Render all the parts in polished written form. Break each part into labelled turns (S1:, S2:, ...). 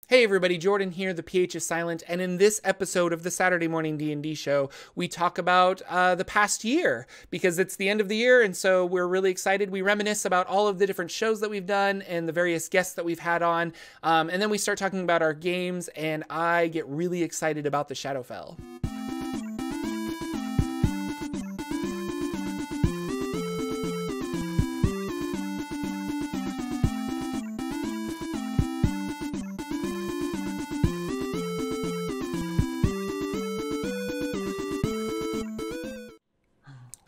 S1: Hey everybody, Jordan here, the PH is silent, and in this episode of the Saturday Morning D&D Show, we talk about the past year, because it's the end of the year, and so we're really excited. We reminisce about all of the different shows that we've done and the various guests that we've had on, and then we start talking about our games, and I get really excited about the Shadowfell.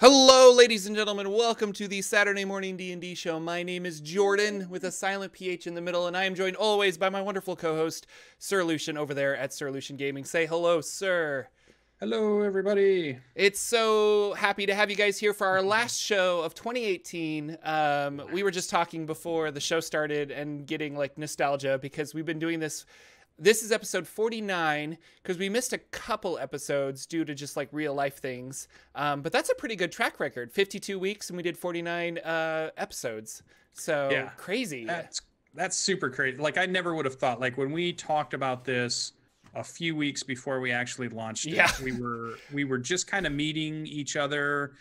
S1: Hello, ladies and gentlemen. Welcome to the Saturday Morning D&D Show. My name is Jordan with a silent PH in the middle, and I am joined always by my wonderful co-host, Sir Lucian, over there at Sir Lucian Gaming. Say hello, sir.
S2: Hello, everybody.
S1: It's so happy to have you guys here for our last show of 2018. We were just talking before the show started and getting like nostalgia because we've been doing this. This is episode 49 because we missed a couple episodes due to just like real life things. But that's a pretty good track record. 52 weeks and we did 49 episodes. So yeah, crazy.
S2: That's super crazy. Like I never would have thought, like when we talked about this a few weeks before we actually launched it,
S1: yeah.
S2: we were just kind of meeting each other.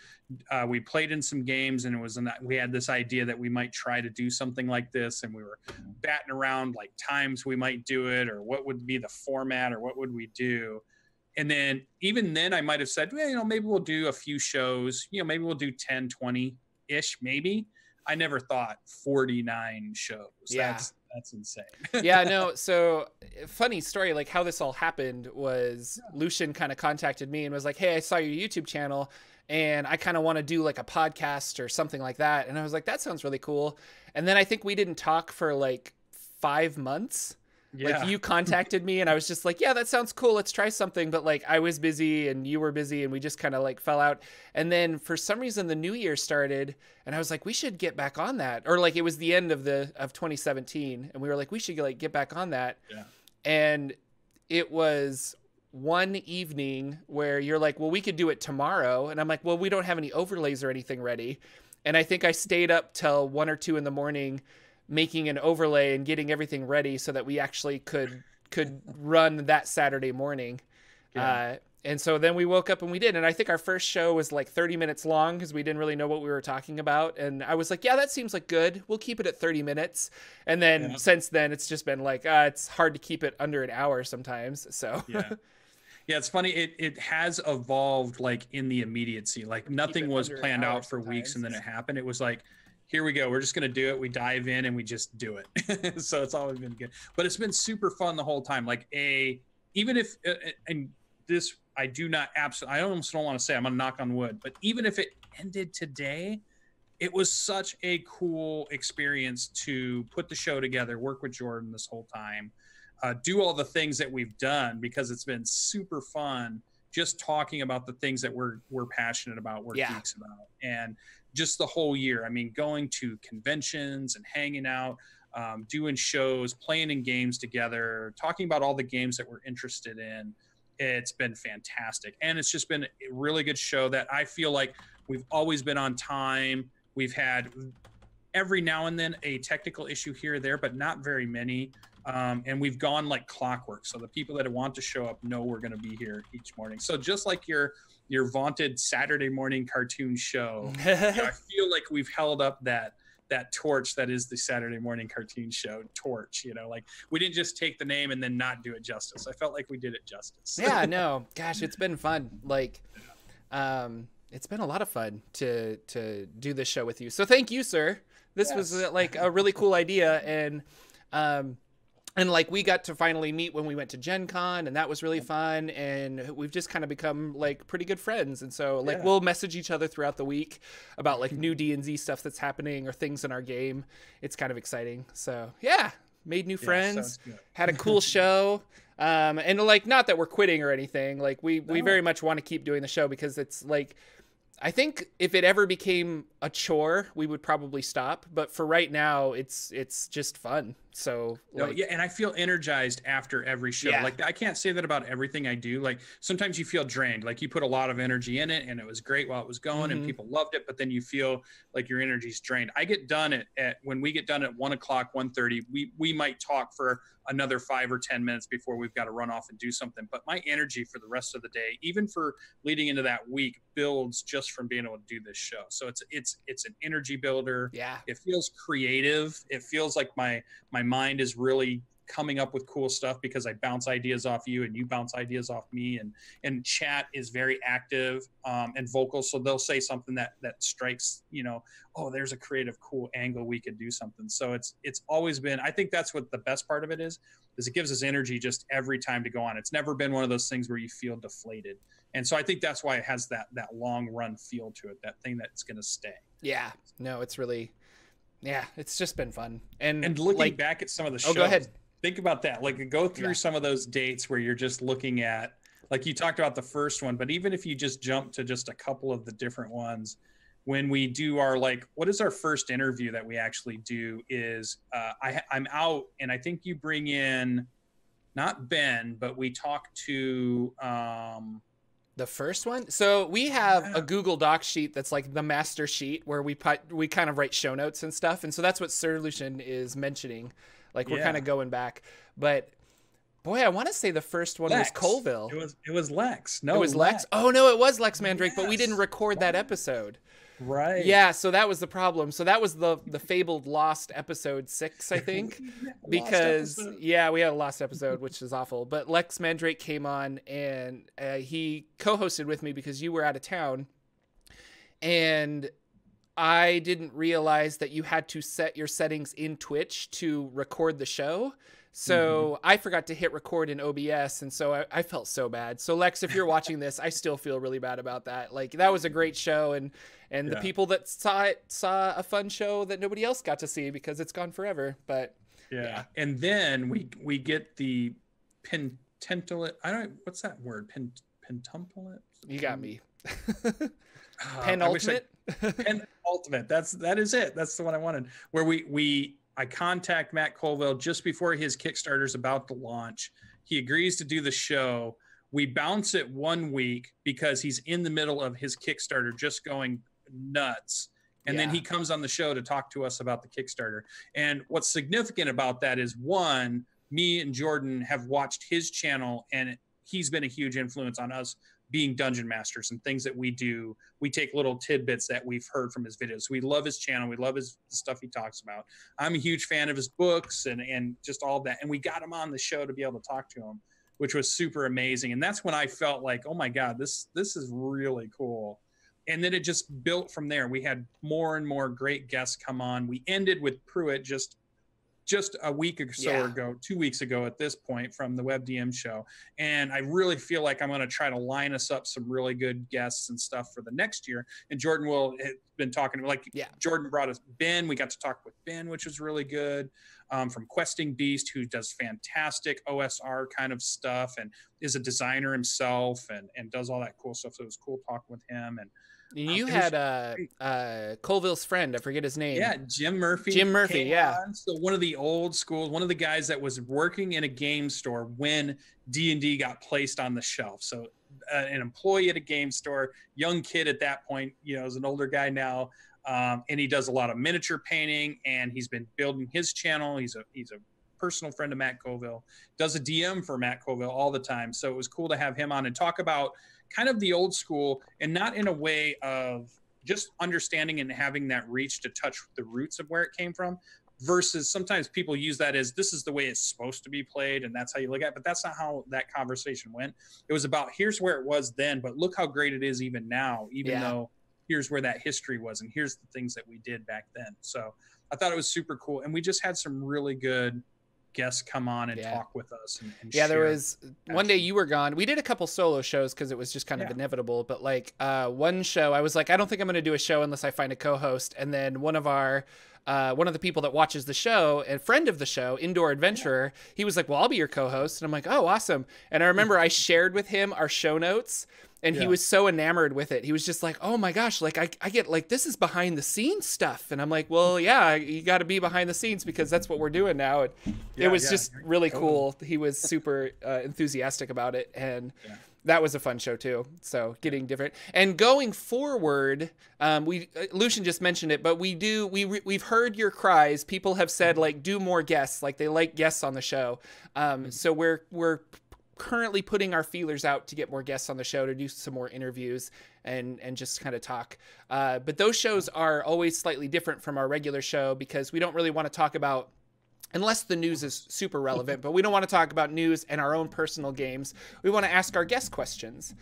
S2: We played in some games, and we had this idea that we might try to do something like this, and we were batting around like times we might do it, or what would be the format, or what would we do. And then even then I might have said, well, maybe we'll do a few shows, maybe we'll do 10, 20-ish, maybe. I never thought 49 shows.
S1: Yeah.
S2: That's insane.
S1: Yeah, no. So funny story, like how this all happened was Lucian kind of contacted me and was like, hey, I saw your YouTube channel and I kind of want to do like a podcast or something like that. And I was like, that sounds really cool. And then I think we didn't talk for like 5 months. Yeah. Like you contacted me and I was just like, yeah, that sounds cool. Let's try something. But like I was busy and you were busy and we just kind of like fell out. And then for some reason the new year started and I was like, we should get back on that. Or like it was the end of 2017 and we were like, we should like get back on that.
S2: Yeah.
S1: And it was one evening where you're like, well, we could do it tomorrow. And I'm like, well, we don't have any overlays or anything ready. And I think I stayed up till 1 or 2 in the morning making an overlay and getting everything ready so that we actually could run that Saturday morning. Yeah. And so then we woke up and we did. And I think our first show was like 30 minutes long because we didn't really know what we were talking about. And I was like, yeah, that seems like good. We'll keep it at 30 minutes. And then since then it's just been like, it's hard to keep it under an hour sometimes. So
S2: yeah. Yeah, it's funny. It has evolved like in the immediacy. Like nothing was planned out for weeks and then it happened. It was like, here we go. We're just going to do it. We dive in and we just do it. So it's always been good, but it's been super fun the whole time. Like even if, and this, I almost don't want to say, I'm going to knock on wood, but even if it ended today, it was such a cool experience to put the show together, work with Jordan this whole time, do all the things that we've done because it's been super fun just talking about the things that we're passionate about, we're geeks about. And just the whole year. I mean, going to conventions and hanging out, doing shows, playing in games together, talking about all the games that we're interested in. It's been fantastic. And it's just been a really good show that I feel like we've always been on time. We've had every now and then a technical issue here or there, but not very many. And we've gone like clockwork. So the people that want to show up know we're going to be here each morning. So just like your vaunted Saturday morning cartoon show, I feel like we've held up that torch that is the Saturday morning cartoon show torch. Like we didn't just take the name and then not do it justice. I felt like we did it justice.
S1: Yeah, no, gosh, it's been fun. Like, it's been a lot of fun to do this show with you. So thank you, sir. This was like a really cool idea. And like we got to finally meet when we went to Gen Con and that was really fun. And we've just kind of become like pretty good friends. And so like we'll message each other throughout the week about like new D&Z stuff that's happening or things in our game. It's kind of exciting. So yeah, made new friends, had a cool show. And like, not that we're quitting or anything. Like we very much want to keep doing the show because it's like, I think if it ever became a chore, we would probably stop. But for right now, it's just fun. So
S2: like, yeah, and I feel energized after every show.
S1: Yeah.
S2: Like I can't say that about everything I do. Like sometimes you feel drained, like you put a lot of energy in it and it was great while it was going and people loved it, but then you feel like your energy's drained. I get done at when we get done at 1 o'clock, 1:30, we might talk for another 5 or 10 minutes before we've got to run off and do something. But my energy for the rest of the day, even for leading into that week, builds just from being able to do this show. So it's an energy builder.
S1: Yeah.
S2: It feels creative. It feels like my mind is really coming up with cool stuff because I bounce ideas off you and you bounce ideas off me, and chat is very active and vocal. So they'll say something that strikes, you know, oh, there's a creative, cool angle. We could do something. So it's always been, I think that's what the best part of it is it gives us energy just every time to go on. It's never been one of those things where you feel deflated. And so I think that's why it has that long run feel to it, that thing that's going to stay.
S1: Yeah, no, it's really, yeah, it's just been fun. And
S2: looking back at some of the shows,
S1: go ahead.
S2: Think about that. Like go through some of those dates where you're just looking at, like you talked about the first one, but even if you just jump to just a couple of the different ones, when we do our, like, what is our first interview that we actually do is I'm out and I think you bring in not Ben, but we talk to
S1: the first one. So we have a Google Doc sheet that's like the master sheet where we kind of write show notes and stuff. And so that's what Solution is mentioning. Like we're kind of going back, but boy, I want to say the first one was Colville.
S2: It was Lex. No,
S1: it was Lex. Oh no, it was Lex Mandrake, but we didn't record that episode.
S2: Right.
S1: Yeah, so that was the problem. So that was the fabled lost episode 6, I think, because we had a lost episode, which is awful. But Lex Mandrake came on and he co-hosted with me because you were out of town, and I didn't realize that you had to set your settings in Twitch to record the show. So I forgot to hit record in OBS, and so I felt so bad. So Lex, if you're watching this, I still feel really bad about that. Like that was a great show, and the people that saw it saw a fun show that nobody else got to see because it's gone forever. But
S2: yeah. And then we get the pentulate. What's that word? Pentumplet?
S1: You got me. Penultimate.
S2: Penultimate. That is it. That's the one I wanted. Where I contact Matt Colville just before his Kickstarter is about to launch. He agrees to do the show. We bounce it 1 week because he's in the middle of his Kickstarter just going nuts. And then he comes on the show to talk to us about the Kickstarter. And what's significant about that is, one, me and Jordan have watched his channel, and he's been a huge influence on us being dungeon masters and things that we do. We take little tidbits that we've heard from his videos. We love his channel. We love the stuff he talks about. I'm a huge fan of his books and just all that. And we got him on the show to be able to talk to him, which was super amazing. And that's when I felt like, oh my God, this is really cool. And then it just built from there. We had more and more great guests come on. We ended with Pruitt just a week or so ago, 2 weeks ago at this point, from the WebDM show. And I really feel like I'm going to try to line us up some really good guests and stuff for the next year. And Jordan has been talking to, Jordan brought us Ben. We got to talk with Ben, which was really good, from Questing Beast, who does fantastic OSR kind of stuff and is a designer himself and does all that cool stuff. So it was cool talking with him. And
S1: you had Colville's friend, I forget his name.
S2: Yeah, Jim Murphy. On. So one of the old schools, one of the guys that was working in a game store when D&D got placed on the shelf. So an employee at a game store, young kid at that point, is an older guy now, and he does a lot of miniature painting, and he's been building his channel. He's a personal friend of Matt Colville, does a DM for Matt Colville all the time. So it was cool to have him on and talk about kind of the old school, and not in a way of just understanding and having that reach to touch the roots of where it came from, versus sometimes people use that as this is the way it's supposed to be played and that's how you look at it. But that's not how that conversation went. It was about, here's where it was then, but look how great it is even now, even though here's where that history was and here's the things that we did back then. So I thought it was super cool. And we just had some really good guests come on and talk with us and share.
S1: There was one day you were gone. We did a couple solo shows because it was just kind of inevitable, but one show I was like, I don't think I'm going to do a show unless I find a co-host. And then one of the people that watches the show, a friend of the show, Indoor Adventurer, he was like, well, I'll be your co-host. And I'm like, oh, awesome. And I remember I shared with him our show notes, And he was so enamored with it. He was just like, oh my gosh, like I get like, this is behind the scenes stuff. And I'm like, well, yeah, you got to be behind the scenes because that's what we're doing now. And it was just really cool. He was super enthusiastic about it. And that was a fun show too. So getting different and going forward, Lucian just mentioned it, but we've heard your cries. People have said like, do more guests. Like they like guests on the show. So we're currently putting our feelers out to get more guests on the show, to do some more interviews and just kind of talk. But those shows are always slightly different from our regular show because we don't really want to talk about, unless the news is super relevant, but we don't want to talk about news and our own personal games. We want to ask our guest questions.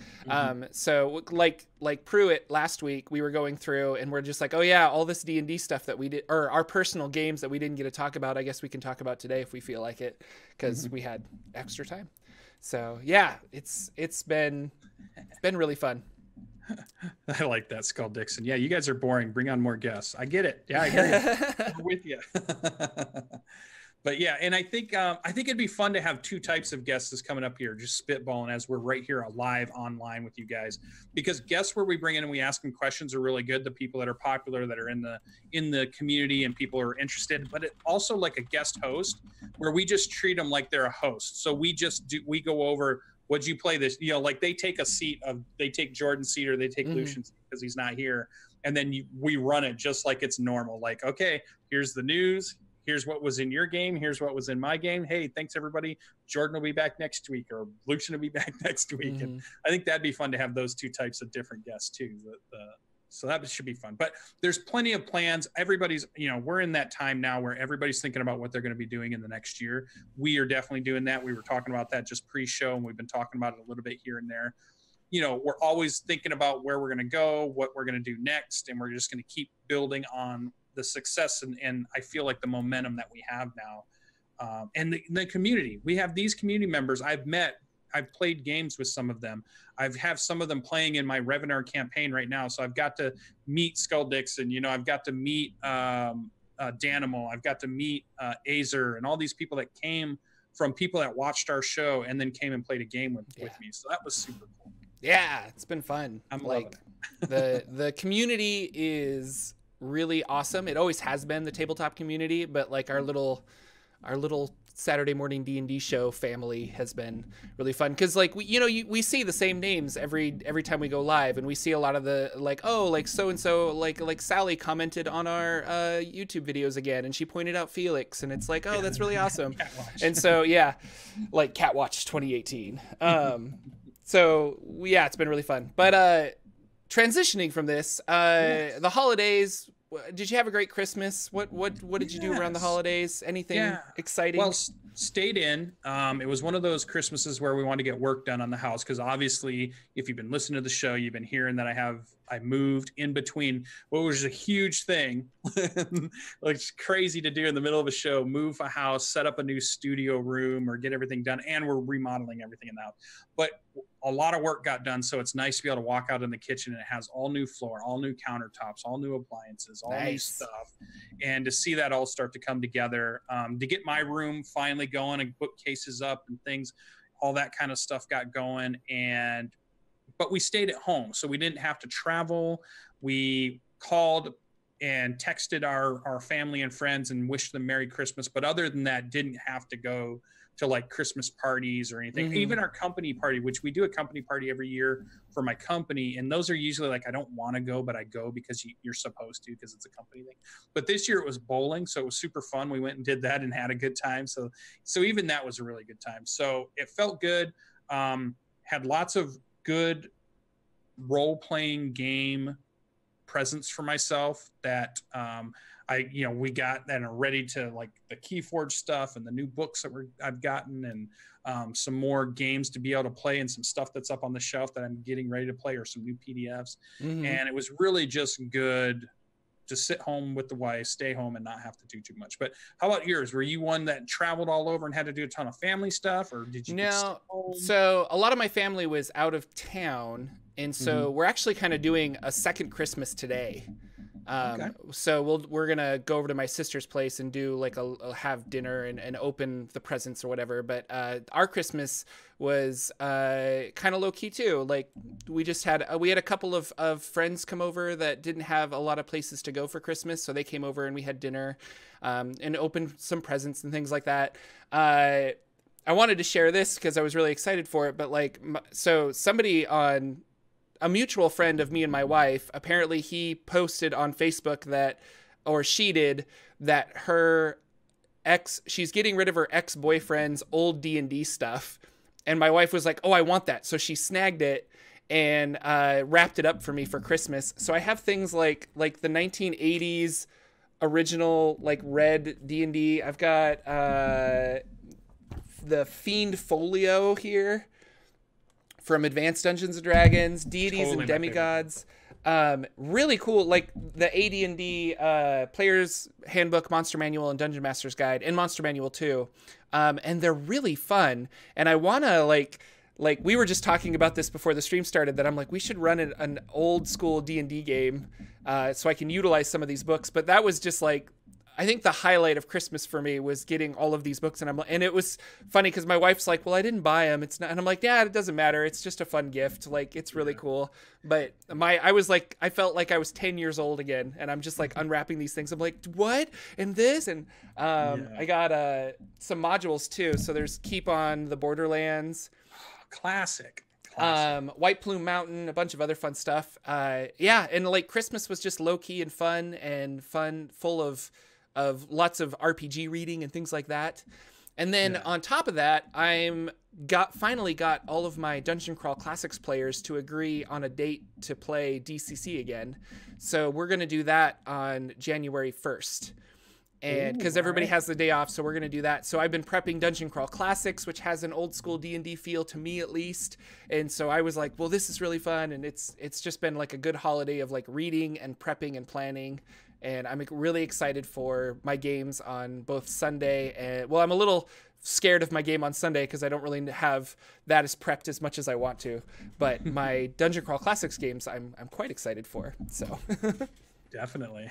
S1: So like Pruitt last week, we were going through and we're just like, oh yeah, all this D&D stuff that we did, or our personal games that we didn't get to talk about, I guess we can talk about today if we feel like it, because we had extra time. So yeah, it's been really fun.
S2: I like that, Skull Dixon. Yeah, you guys are boring. Bring on more guests. I get it. Yeah, I get it. I'm with you. But yeah, and I think it'd be fun to have two types of guests that's coming up here, just spitballing as we're right here live online with you guys. Because guests where we bring in and we ask them questions are really good. The people that are popular, that are in the community and people are interested. But it also like a guest host where we just treat them like they're a host. So we go over, would you play this? You know, like they take they take Jordan's seat or they take Lucian's because he's not here. And then we run it just like it's normal. Like, okay, here's the news. Here's what was in your game. Here's what was in my game. Hey, thanks everybody. Jordan will be back next week, or Lucian will be back next week. And I think that'd be fun to have those two types of different guests too. So that should be fun. But there's plenty of plans. Everybody's, we're in that time now where everybody's thinking about what they're going to be doing in the next year. We are definitely doing that. We were talking about that just pre-show, and we've been talking about it a little bit here and there. We're always thinking about where we're going to go, what we're going to do next, and we're just going to keep building on the success and I feel like the momentum that we have now. And the community, we have these community members I've played games with some of them. Have some of them playing in my Revenar campaign right now. So I've got to meet Skull Dixon, I've got to meet Danimal, I've got to meet Azer, and all these people that came from people that watched our show and then came and played a game with me. So that was super cool.
S1: Yeah, it's been fun.
S2: I'm loving it.
S1: the community is really awesome. It always has been, the tabletop community, but like our little Saturday Morning D&D Show family has been really fun because like we see the same names every time we go live, and we see a lot of the like, oh, like so and so, like Sally commented on our YouTube videos again and she pointed out Felix, and it's like, oh, that's really awesome. And so yeah, like Catwatch 2018. So yeah, it's been really fun. But transitioning from this, the holidays, did you have a great Christmas? What did you do around the holidays? Anything exciting?
S2: Well, stayed in. It was one of those Christmases where we wanted to get work done on the house, because obviously if you've been listening to the show, you've been hearing that I moved in between what was a huge thing, like crazy to do in the middle of a show, move a house, set up a new studio room, or get everything done, and we're remodeling everything in the house. But a lot of work got done, so it's nice to be able to walk out in the kitchen and it has all new floor, all new countertops, all new appliances, all new stuff, and to see that all start to come together, to get my room finally going and bookcases up and things, all that kind of stuff got going. But we stayed at home, so we didn't have to travel. We called and texted our family and friends and wished them Merry Christmas. But other than that, didn't have to go to like Christmas parties or anything. Even our company party, which we do a company party every year for my company. And those are usually like, I don't want to go, but I go because you're supposed to, because it's a company thing. But this year it was bowling. So it was super fun. We went and did that and had a good time. So even that was a really good time. So it felt good. Had lots of good role-playing game presents for myself that we got and are ready to, like the Keyforge stuff and the new books that I've gotten, and some more games to be able to play, and some stuff that's up on the shelf that I'm getting ready to play, or some new PDFs. And it was really just good to sit home with the wife, stay home, and not have to do too much. But how about yours? Were you one that traveled all over and had to do a ton of family stuff, or did you?
S1: No. So a lot of my family was out of town, and so we're actually kind of doing a second Christmas today.
S2: Okay.
S1: So we're gonna go over to my sister's place and do like a have dinner and open the presents or whatever. But our Christmas was kind of low key too. Like we just had a couple of friends come over that didn't have a lot of places to go for Christmas, so they came over and we had dinner and opened some presents and things like that. I wanted to share this because I was really excited for it. But like, so somebody on a mutual friend of me and my wife, apparently he posted on Facebook that, or she did, that she's getting rid of her ex-boyfriend's old D&D stuff. And my wife was like, oh, I want that. So she snagged it and wrapped it up for me for Christmas. So I have things like the 1980s original, like red D&D. I've got the Fiend Folio here from Advanced Dungeons and Dragons, Deities and Demigods. Really cool, like the AD&D Player's Handbook, Monster Manual, and Dungeon Master's Guide, and Monster Manual too. And they're really fun. And I want to, like we were just talking about this before the stream started, that I'm like, we should run an old school D&D game so I can utilize some of these books. But that was just like, I think the highlight of Christmas for me was getting all of these books, and it was funny because my wife's like, "Well, I didn't buy them. It's not," and I'm like, "Yeah, it doesn't matter. It's just a fun gift. Like, it's really cool." But I felt like I was 10 years old again, and I'm just like unwrapping these things. I'm like, "What?" And this, and I got some modules too. So there's Keep on the Borderlands,
S2: classic.
S1: White Plume Mountain, a bunch of other fun stuff. And like Christmas was just low key and fun, full of lots of RPG reading and things like that. And then on top of that, finally got all of my Dungeon Crawl Classics players to agree on a date to play DCC again. So we're going to do that on January 1st. And because everybody has the day off, so we're going to do that. So I've been prepping Dungeon Crawl Classics, which has an old school D&D feel to me at least. And so I was like, well, this is really fun. And it's just been like a good holiday of like reading and prepping and planning. And I'm really excited for my games on both Sunday and, well, I'm a little scared of my game on Sunday because I don't really have that as prepped as much as I want to. But my Dungeon Crawl Classics games, I'm quite excited for. So
S2: definitely.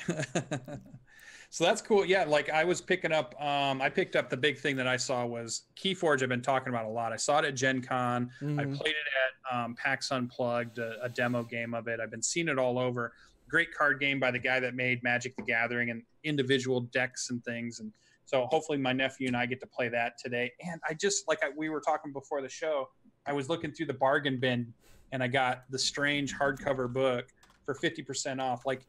S2: So that's cool. Yeah, like I was picking up, I picked up the big thing that I saw was Keyforge. I've been talking about a lot. I saw it at Gen Con. I played it at PAX Unplugged, a demo game of it. I've been seeing it all over. Great card game by the guy that made Magic the Gathering and individual decks and things. And so hopefully my nephew and I get to play that today. And I just, we were talking before the show, I was looking through the bargain bin and I got the Strange hardcover book for 50% off. Like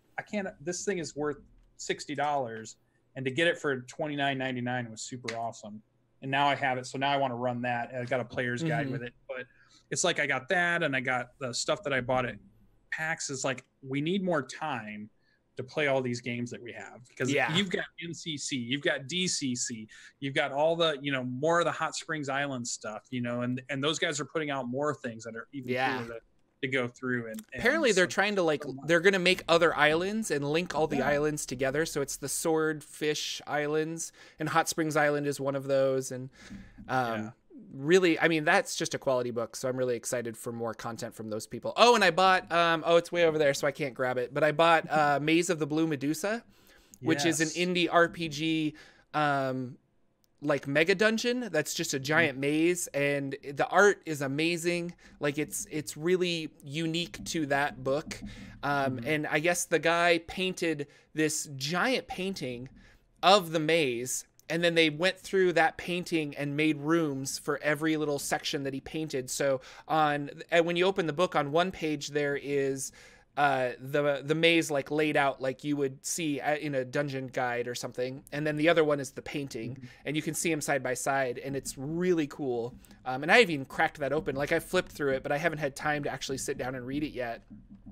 S2: this thing is worth $60 and to get it for $29.99 was super awesome. And now I have it. So now I want to run that. And I got a player's guide with it, but it's like, I got that and I got the stuff that I bought at PAX. Is like, we need more time to play all these games that we have because you've got NCC, you've got DCC, you've got all the, more of the Hot Springs Island stuff, and those guys are putting out more things that are even cooler to go through. And
S1: apparently they're trying to they're going to make other islands and link all the islands together. So it's the Swordfish Islands and Hot Springs Island is one of those. And really, I mean, that's just a quality book. So I'm really excited for more content from those people. Oh, and I bought, it's way over there, so I can't grab it. But I bought Maze of the Blue Medusa, which is an indie RPG like mega dungeon that's just a giant maze, and the art is amazing. Like it's really unique to that book. And I guess the guy painted this giant painting of the maze, and then they went through that painting and made rooms for every little section that he painted. So and when you open the book, on one page there is the maze like laid out like you would see in a dungeon guide or something, and then the other one is the painting, and you can see them side by side, and it's really cool. And I even cracked that open. Like I flipped through it, but I haven't had time to actually sit down and read it yet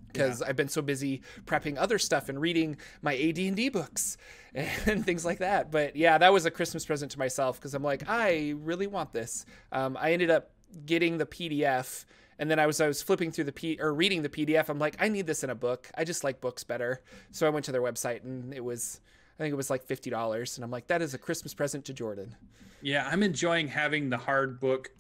S1: because I've been so busy prepping other stuff and reading my AD&D books and things like that. But yeah, that was a Christmas present to myself because I'm like, I really want this. I ended up getting the PDF. And then I was flipping through reading the PDF. I'm like, I need this in a book. I just like books better. So I went to their website and I think it was like $50. And I'm like, that is a Christmas present to Jordan.
S2: Yeah, I'm enjoying having the hard book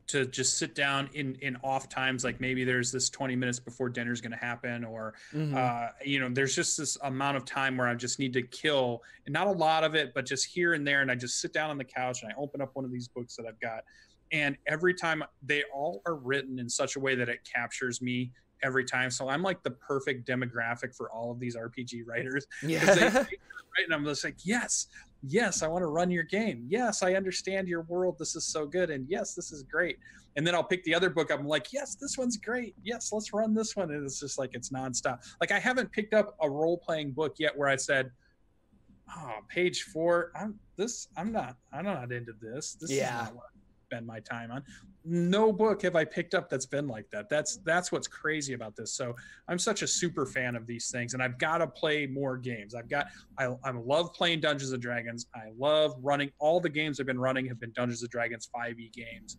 S2: to just sit down in off times, like maybe there's this 20 minutes before dinner's going to happen, or you know, there's just this amount of time where I just need to kill, and not a lot of it, but just here and there, and I just sit down on the couch and I open up one of these books that I've got, and every time they all are written in such a way that it captures me every time. So I'm like the perfect demographic for all of these RPG writers.
S1: Yeah.
S2: And I'm just like, yes, I want to run your game. Yes, I understand your world. This is so good. And yes, this is great. And then I'll pick the other book up. I'm like, yes, this one's great. Yes, let's run this one. And it's just like, it's nonstop. Like, I haven't picked up a role-playing book yet where I said, oh, page 4, I'm not into this. This is not what I spend my time on. No book have I picked up that's been like that. That's what's crazy about this. So I'm such a super fan of these things, and I've got to play more games. I love playing Dungeons and Dragons. I love running. All the games I've been running have been Dungeons and Dragons 5e games,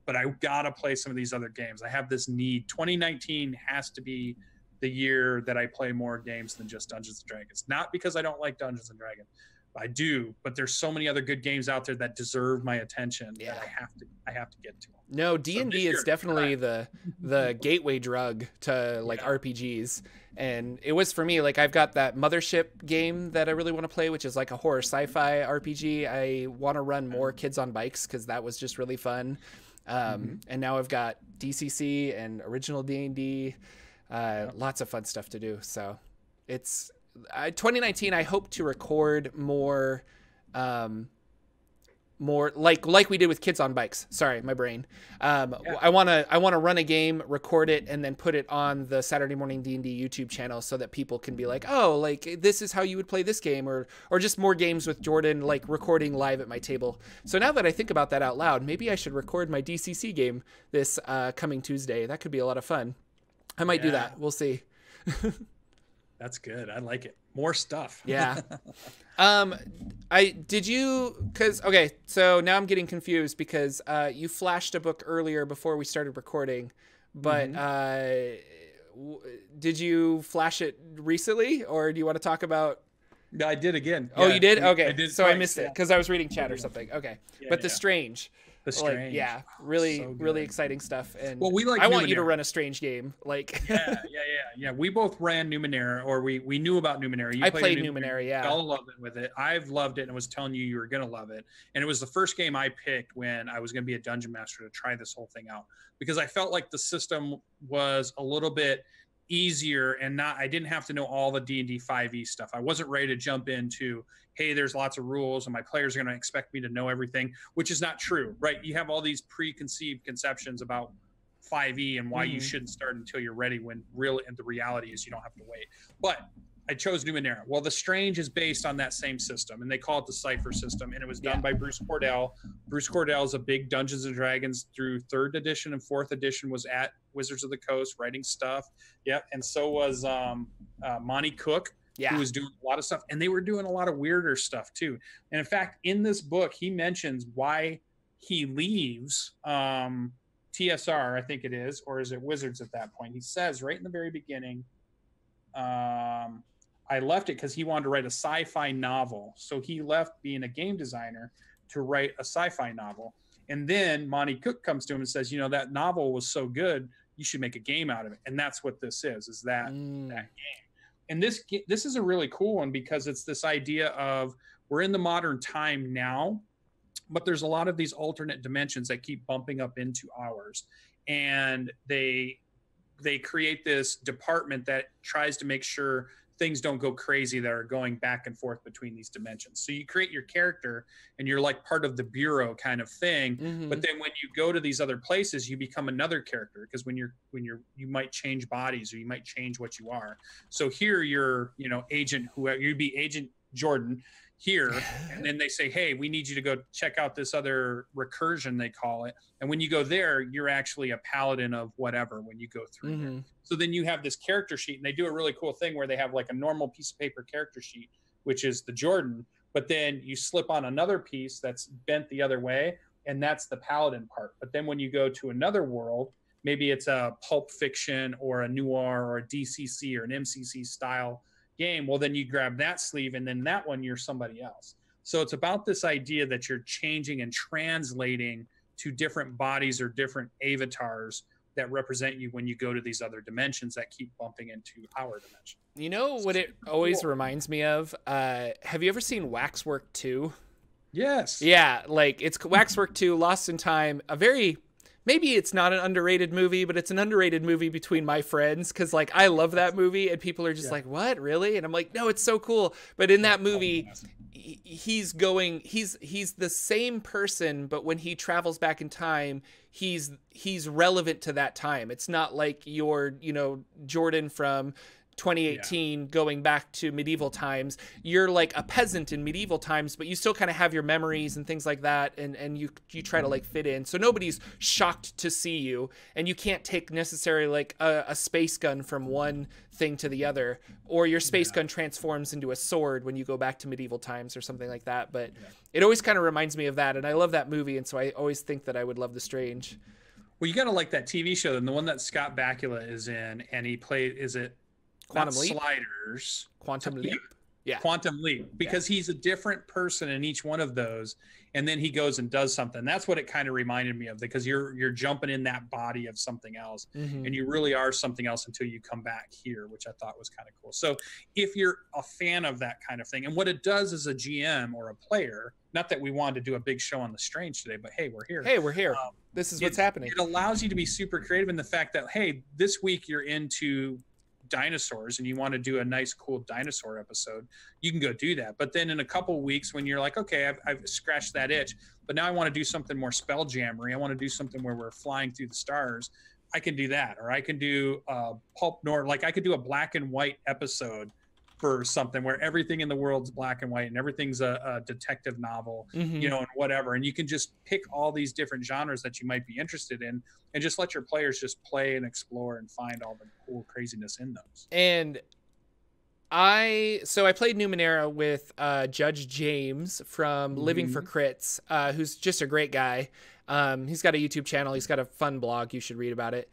S2: but I've got to play some of these other games. I have this need. 2019 has to be the year that I play more games than just Dungeons and Dragons. Not because I don't like Dungeons and Dragons. I do, but there's so many other good games out there that deserve my attention that I have to get to them.
S1: No, D&D is definitely the gateway drug to like RPGs. And it was for me, like, I've got that Mothership game that I really want to play, which is like a horror sci-fi RPG. I want to run more Kids on Bikes because that was just really fun. And now I've got DCC and original D&D, lots of fun stuff to do. So it's 2019. I hope to record more like we did with Kids on Bikes. Sorry, my brain. I want to run a game, record it, and then put it on the Saturday Morning D&D YouTube channel so that people can be like, oh, like, this is how you would play this game, or just more games with Jordan, like recording live at my table. So now that I think about that out loud, maybe I should record my DCC game this coming Tuesday. That could be a lot of fun. I might do that. We'll see.
S2: That's good. I like it. More stuff.
S1: Yeah. Okay, so now I'm getting confused because you flashed a book earlier before we started recording, but did you flash it recently, or do you want to talk about?
S2: No, I did again.
S1: Oh, you did? Okay. I did so twice. I missed it because I was reading chat or something. Okay. But The Strange.
S2: The Strange.
S1: Like, really, really exciting stuff. And
S2: well,
S1: I want you to run a Strange game. Like,
S2: yeah. We both ran Numenera, or we knew about Numenera.
S1: I played Numenera, yeah.
S2: Y'all loved it with it. I've loved it and was telling you were going to love it. And it was the first game I picked when I was going to be a dungeon master to try this whole thing out, because I felt like the system was a little bit easier, and I didn't have to know all the D&D 5e stuff. I wasn't ready to jump into, hey, there's lots of rules and my players are going to expect me to know everything, which is not true, right? You have all these preconceived conceptions about 5e and why you shouldn't start until you're ready, when the reality is you don't have to wait. But I chose Numenera. Well, The Strange is based on that same system, and they call it the Cypher system, and it was done by Bruce Cordell. Bruce Cordell is a big Dungeons & Dragons through 3rd edition and 4th edition, was at Wizards of the Coast writing stuff. Yep, and so was Monty Cook, who was doing a lot of stuff, and they were doing a lot of weirder stuff too. And in fact, in this book, he mentions why he leaves TSR, I think it is, or is it Wizards at that point? He says right in the very beginning, I left it because he wanted to write a sci-fi novel. So he left being a game designer to write a sci-fi novel. And then Monty Cook comes to him and says, you know, that novel was so good, you should make a game out of it. And that's what this is that game. And this is a really cool one, because it's this idea of, we're in the modern time now, but there's a lot of these alternate dimensions that keep bumping up into ours. And they create this department that tries to make sure things don't go crazy that are going back and forth between these dimensions. So you create your character and you're like part of the bureau kind of thing. But then when you go to these other places, you become another character, because when you might change bodies, or you might change what you are. So here you're, agent, whoever, you'd be Agent Jordan here, and then they say, hey, we need you to go check out this other recursion, they call it. And when you go there, you're actually a paladin of whatever when you go through there. So then you have this character sheet, and they do a really cool thing where they have like a normal piece of paper character sheet, which is the Jordan, but then you slip on another piece that's bent the other way, and that's the paladin part. But then when you go to another world, maybe it's a pulp fiction or a noir or a DCC or an MCC style game, well, then you grab that sleeve, and then that one, you're somebody else. So it's about this idea that you're changing and translating to different bodies or different avatars that represent you when you go to these other dimensions that keep bumping into our dimension.
S1: You know what it always reminds me of? Have you ever seen Waxwork 2?
S2: Yes.
S1: Yeah, like it's Waxwork 2, Lost in Time, a very, maybe it's not an underrated movie, but it's an underrated movie between my friends, because like I love that movie and people are just like, what, really? And I'm like, no, it's so cool. But in that movie, he's the same person, but when he travels back in time, he's relevant to that time. It's not like you're, you know, Jordan from 2018 going back to medieval times. You're like a peasant in medieval times, but you still kind of have your memories and things like that, and you try to like fit in, so nobody's shocked to see you, and you can't take necessarily like a space gun from one thing to the other, or your space gun transforms into a sword when you go back to medieval times or something like that. But it always kind of reminds me of that, and I love that movie, and so I always think that I would love The Strange.
S2: Well, you gotta like that TV show, and the one that Scott Bakula is in, and he played, is it
S1: Quantum Leap?
S2: Sliders.
S1: Quantum Leap. Yeah.
S2: Quantum Leap, because he's a different person in each one of those, and then he goes and does something. That's what it kind of reminded me of, because you're jumping in that body of something else, and you really are something else until you come back here, which I thought was kind of cool. So if you're a fan of that kind of thing, and what it does as a GM or a player, not that we wanted to do a big show on The Strange today, but hey, we're here.
S1: Hey, we're here. This is what's happening.
S2: It allows you to be super creative in the fact that, hey, this week you're into dinosaurs and you want to do a nice cool dinosaur episode, you can go do that. But then in a couple weeks, when you're like, okay, I've scratched that itch, but now I want to do something more spelljammery, I want to do something where we're flying through the stars, I can do that. Or I can do pulp noir, like I could do a black and white episode for something where everything in the world's black and white and everything's a detective novel, you know, and whatever. And you can just pick all these different genres that you might be interested in and just let your players just play and explore and find all the cool craziness in those.
S1: And I played Numenera with Judge James from Living for Crits, who's just a great guy. He's got a YouTube channel. He's got a fun blog. You should read about it.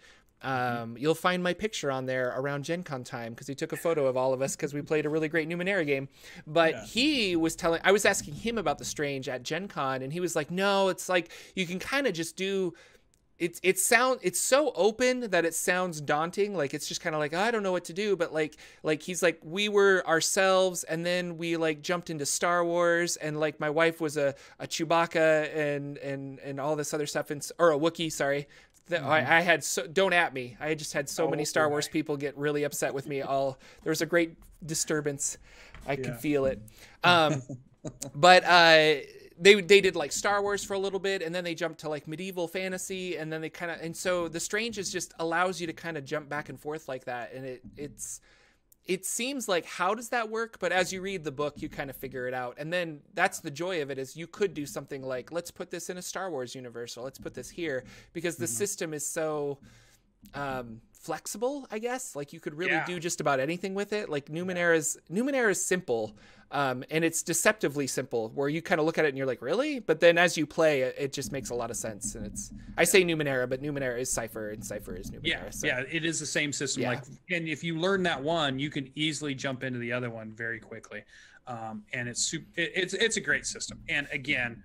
S1: You'll find my picture on there around Gen Con time, because he took a photo of all of us because we played a really great Numenera game. But he was I was asking him about The Strange at Gen Con, and he was like, no, it's like you can kind of just do it's so open that it sounds daunting. Like it's just kind of like, I don't know what to do. But like he's like, we were ourselves, and then we like jumped into Star Wars, and like my wife was a Chewbacca and all this other stuff, or a Wookiee, sorry. I had don't at me. I just had so many Star Wars people get really upset with me. There was a great disturbance. I could feel it. But they did like Star Wars for a little bit, and then they jumped to like medieval fantasy, and then they kind of, and so The Strange just allows you to kind of jump back and forth like that, and it seems like, how does that work? But as you read the book, you kind of figure it out. And then that's the joy of it, is you could do something like, let's put this in a Star Wars universe, or let's put this here, because the system is so flexible, I guess. Like you could really do just about anything with it. Like Numenera is simple, and it's deceptively simple, where you kind of look at it and you're like, really? But then as you play, it just makes a lot of sense. And I say Numenera, but Numenera is Cypher, and Cypher is Numenera.
S2: Yeah, it is the same system. Like, and if you learn that one, you can easily jump into the other one very quickly. And it's a great system. And again,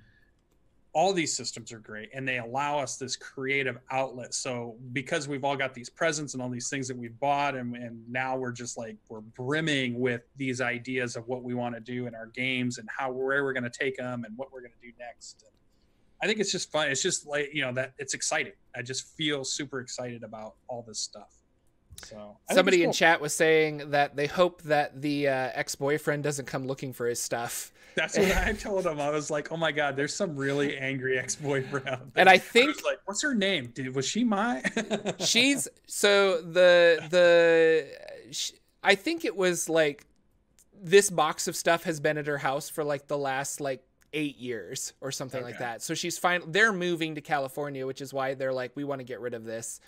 S2: all these systems are great, and they allow us this creative outlet. So because we've all got these presents and all these things that we've bought, and now we're just like, we're brimming with these ideas of what we want to do in our games, and where we're going to take them, and what we're going to do next. And I think it's just fun. It's just like, you know, that it's exciting. I just feel super excited about all this stuff. So
S1: somebody in chat was saying that they hope that the ex-boyfriend doesn't come looking for his stuff.
S2: That's what I told him. I was like, oh my God, there's some really angry ex-boyfriend out there.
S1: And I think,
S2: I was like, what's her name? Was she my?
S1: She's so I think it was like, this box of stuff has been at her house for like the last like 8 years or something like that. So she's they're moving to California, which is why they're like, we want to get rid of this.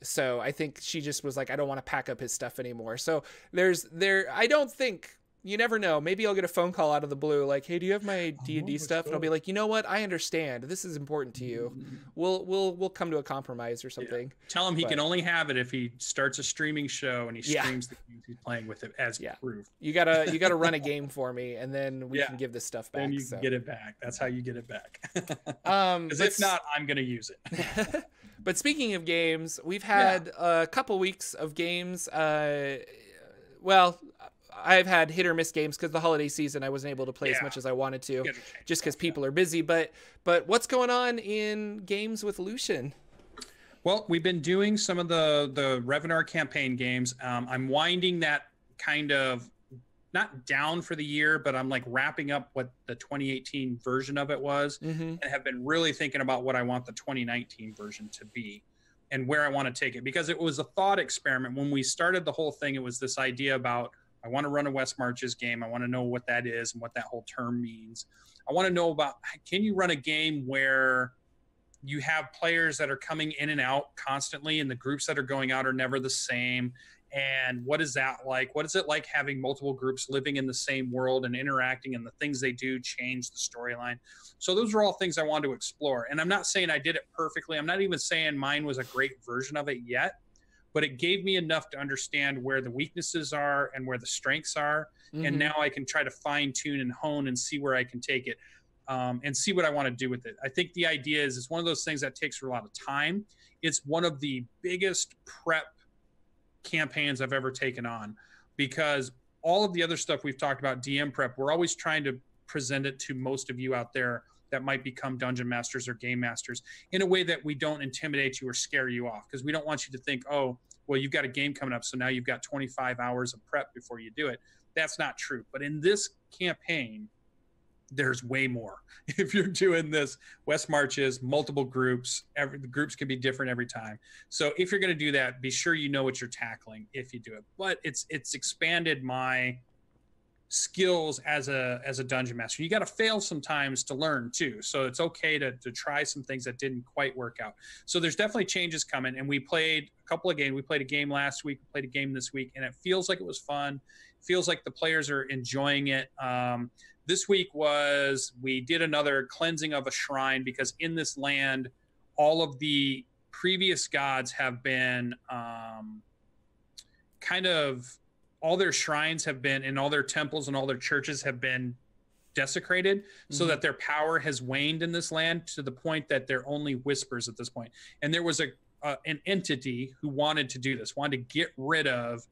S1: So I think she just was like, I don't want to pack up his stuff anymore. So I don't think you never know. Maybe I'll get a phone call out of the blue, like, "Hey, do you have my D&D stuff?" And I'll be like, "You know what? I understand. This is important to you. We'll come to a compromise or something."
S2: Yeah. Tell him he can only have it if he starts a streaming show and he streams the games he's playing with it as proof.
S1: You gotta run a game for me, and then we can give this stuff back.
S2: Then you can get it back. That's how you get it back. Because if not, I'm gonna use it.
S1: But speaking of games, we've had a couple weeks of games. Well, I've had hit or miss games because the holiday season I wasn't able to play as much as I wanted to, just because people are busy. But what's going on in games with Lucian?
S2: Well, we've been doing some of the Revenar campaign games. I'm winding that kind of not down for the year, but I'm like wrapping up what the 2018 version of it was, and have been really thinking about what I want the 2019 version to be and where I want to take it, because it was a thought experiment. When we started the whole thing, it was this idea about, I want to run a West Marches game. I want to know what that is and what that whole term means. I want to know about, can you run a game where you have players that are coming in and out constantly, and the groups that are going out are never the same? And what is that like? What is it like having multiple groups living in the same world and interacting, and the things they do change the storyline? So those are all things I wanted to explore. And I'm not saying I did it perfectly. I'm not even saying mine was a great version of it yet, but it gave me enough to understand where the weaknesses are and where the strengths are. And now I can try to fine tune and hone and see where I can take it, and see what I want to do with it. I think the idea is, it's one of those things that takes a lot of time. It's one of the biggest prep campaigns I've ever taken on, because all of the other stuff we've talked about, DM prep, we're always trying to present it to most of you out there that might become dungeon masters or game masters in a way that we don't intimidate you or scare you off, because we don't want you to think, oh, well, you've got a game coming up, so now you've got 25 hours of prep before you do it. That's not true. But in this campaign, there's way more. If you're doing this West Marches, multiple groups, the groups can be different every time. So if you're going to do that, be sure you know what you're tackling if you do it. But it's expanded my skills as a dungeon master. You got to fail sometimes to learn too. So it's okay to try some things that didn't quite work out. So there's definitely changes coming. And we played a couple of games. We played a game last week, we played a game this week, and it feels like it was fun. It feels like the players are enjoying it. This week we did another cleansing of a shrine, because in this land, all of the previous gods have been all their shrines have been, and all their temples and all their churches have been desecrated, so that their power has waned in this land to the point that they're only whispers at this point. And there was an entity who wanted to do this, wanted to get rid of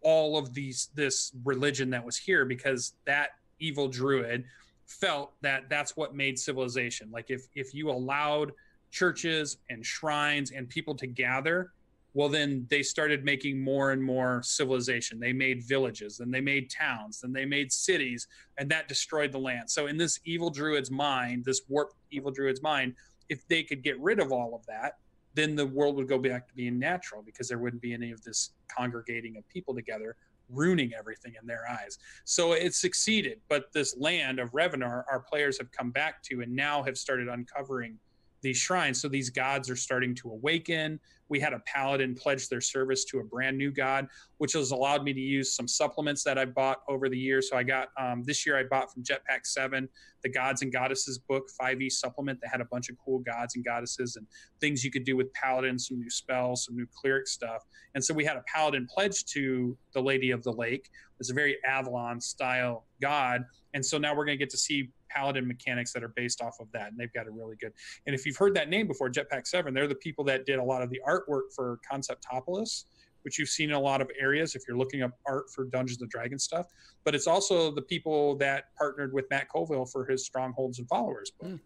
S2: all of this religion that was here, because that evil druid felt that that's what made civilization. Like if you allowed churches and shrines and people to gather, well, then they started making more and more civilization. They made villages, then they made towns, then they made cities, and that destroyed the land. So in this evil druid's mind, this warped evil druid's mind, if they could get rid of all of that, then the world would go back to being natural, because there wouldn't be any of this congregating of people together, ruining everything in their eyes. So it succeeded. But this land of Revenar, our players have come back to, and now have started uncovering these shrines. So these gods are starting to awaken. We had a paladin pledge their service to a brand new god, which has allowed me to use some supplements that I bought over the years. So I got, this year I bought from Jetpack 7, the Gods and Goddesses book, 5e supplement that had a bunch of cool gods and goddesses and things you could do with paladins, some new spells, some new cleric stuff. And so we had a paladin pledge to the Lady of the Lake. It's a very Avalon style god. And so now we're going to get to see paladin mechanics that are based off of that, and they've got a really good. And if you've heard that name before, Jetpack 7, they're the people that did a lot of the artwork for Conceptopolis, which you've seen in a lot of areas if you're looking up art for Dungeons and Dragons stuff. But it's also the people that partnered with Matt Colville for his Strongholds and Followers book.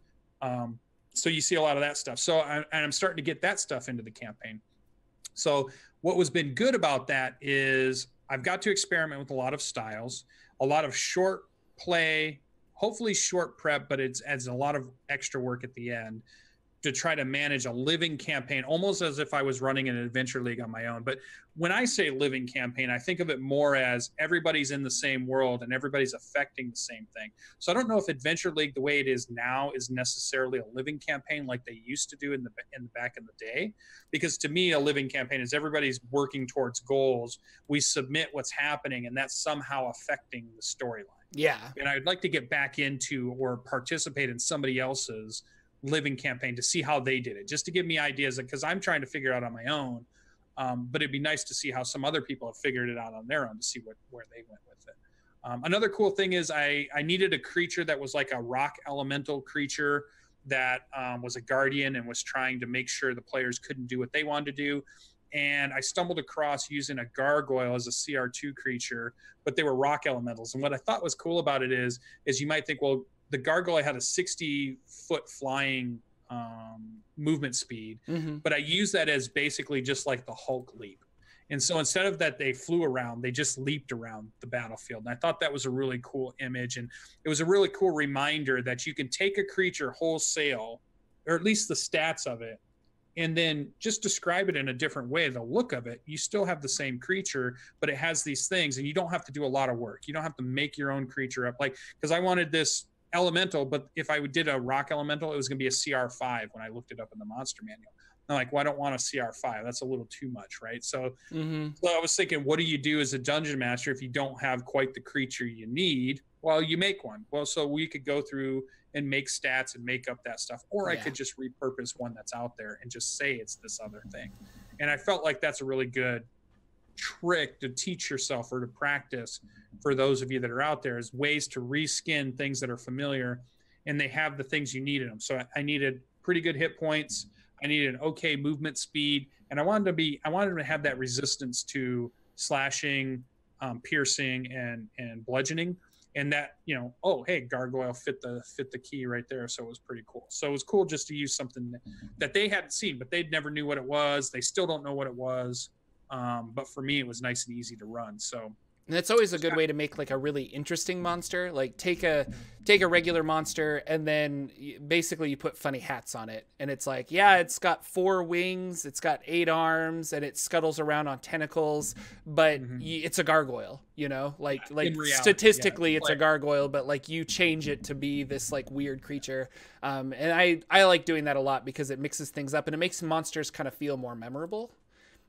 S2: So you see a lot of that stuff. So I'm starting to get that stuff into the campaign. So what was been good about that is I've got to experiment with a lot of styles, a lot of short play, hopefully short prep, but it's adds a lot of extra work at the end. to try to manage a living campaign, almost as if I was running an adventure league on my own. But when I say living campaign, I think of it more as everybody's in the same world and everybody's affecting the same thing. So I don't know if adventure league, the way it is now, is necessarily a living campaign like they used to do in the back in the day. Because to me, a living campaign is everybody's working towards goals. We submit what's happening, and that's somehow affecting the storyline.
S1: Yeah.
S2: And I'd like to get back into or participate in somebody else's living campaign to see how they did it, just to give me ideas, because I'm trying to figure out on my own. But it'd be nice to see how some other people have figured it out on their own, to see where they went with it. Another cool thing is I needed a creature that was like a rock elemental creature that was a guardian and was trying to make sure the players couldn't do what they wanted to do. And I stumbled across using a gargoyle as a CR2 creature, but they were rock elementals. And what I thought was cool about it is you might think, well, the gargoyle had a 60-foot flying movement speed, but I use that as basically just like the Hulk leap. And so instead of that, they flew around, they just leaped around the battlefield. And I thought that was a really cool image. And it was a really cool reminder that you can take a creature wholesale, or at least the stats of it, and then just describe it in a different way. The look of it, you still have the same creature, but it has these things, and you don't have to do a lot of work. You don't have to make your own creature up. Like, because I wanted this elemental, but if I did a rock elemental, it was going to be a CR5 when I looked it up in the monster manual. I'm like, well, I don't want a CR5. That's a little too much, right? So, so I was thinking, what do you do as a dungeon master if you don't have quite the creature you need? Well, you make one. Well, so we could go through and make stats and make up that stuff, or I could just repurpose one that's out there and just say it's this other thing. And I felt like that's a really good trick to teach yourself, or to practice for those of you that are out there, is ways to reskin things that are familiar and they have the things you need in them. So I needed pretty good hit points. I needed an okay movement speed, and I wanted to have that resistance to slashing, piercing, and bludgeoning. And that, you know, oh, hey, gargoyle fit the key right there. So it was pretty cool. So it was cool just to use something that they hadn't seen, but they never knew what it was. They still don't know what it was. But for me, it was nice and easy to run. So.
S1: And that's always a good way to make like a really interesting monster. Like take a regular monster, and then basically you put funny hats on it, and it's like, yeah, it's got 4 wings, it's got 8 arms, and it scuttles around on tentacles, but it's a gargoyle, you know, like reality, statistically it's a gargoyle, but like you change it to be this like weird creature. And I like doing that a lot because it mixes things up and it makes monsters kind of feel more memorable.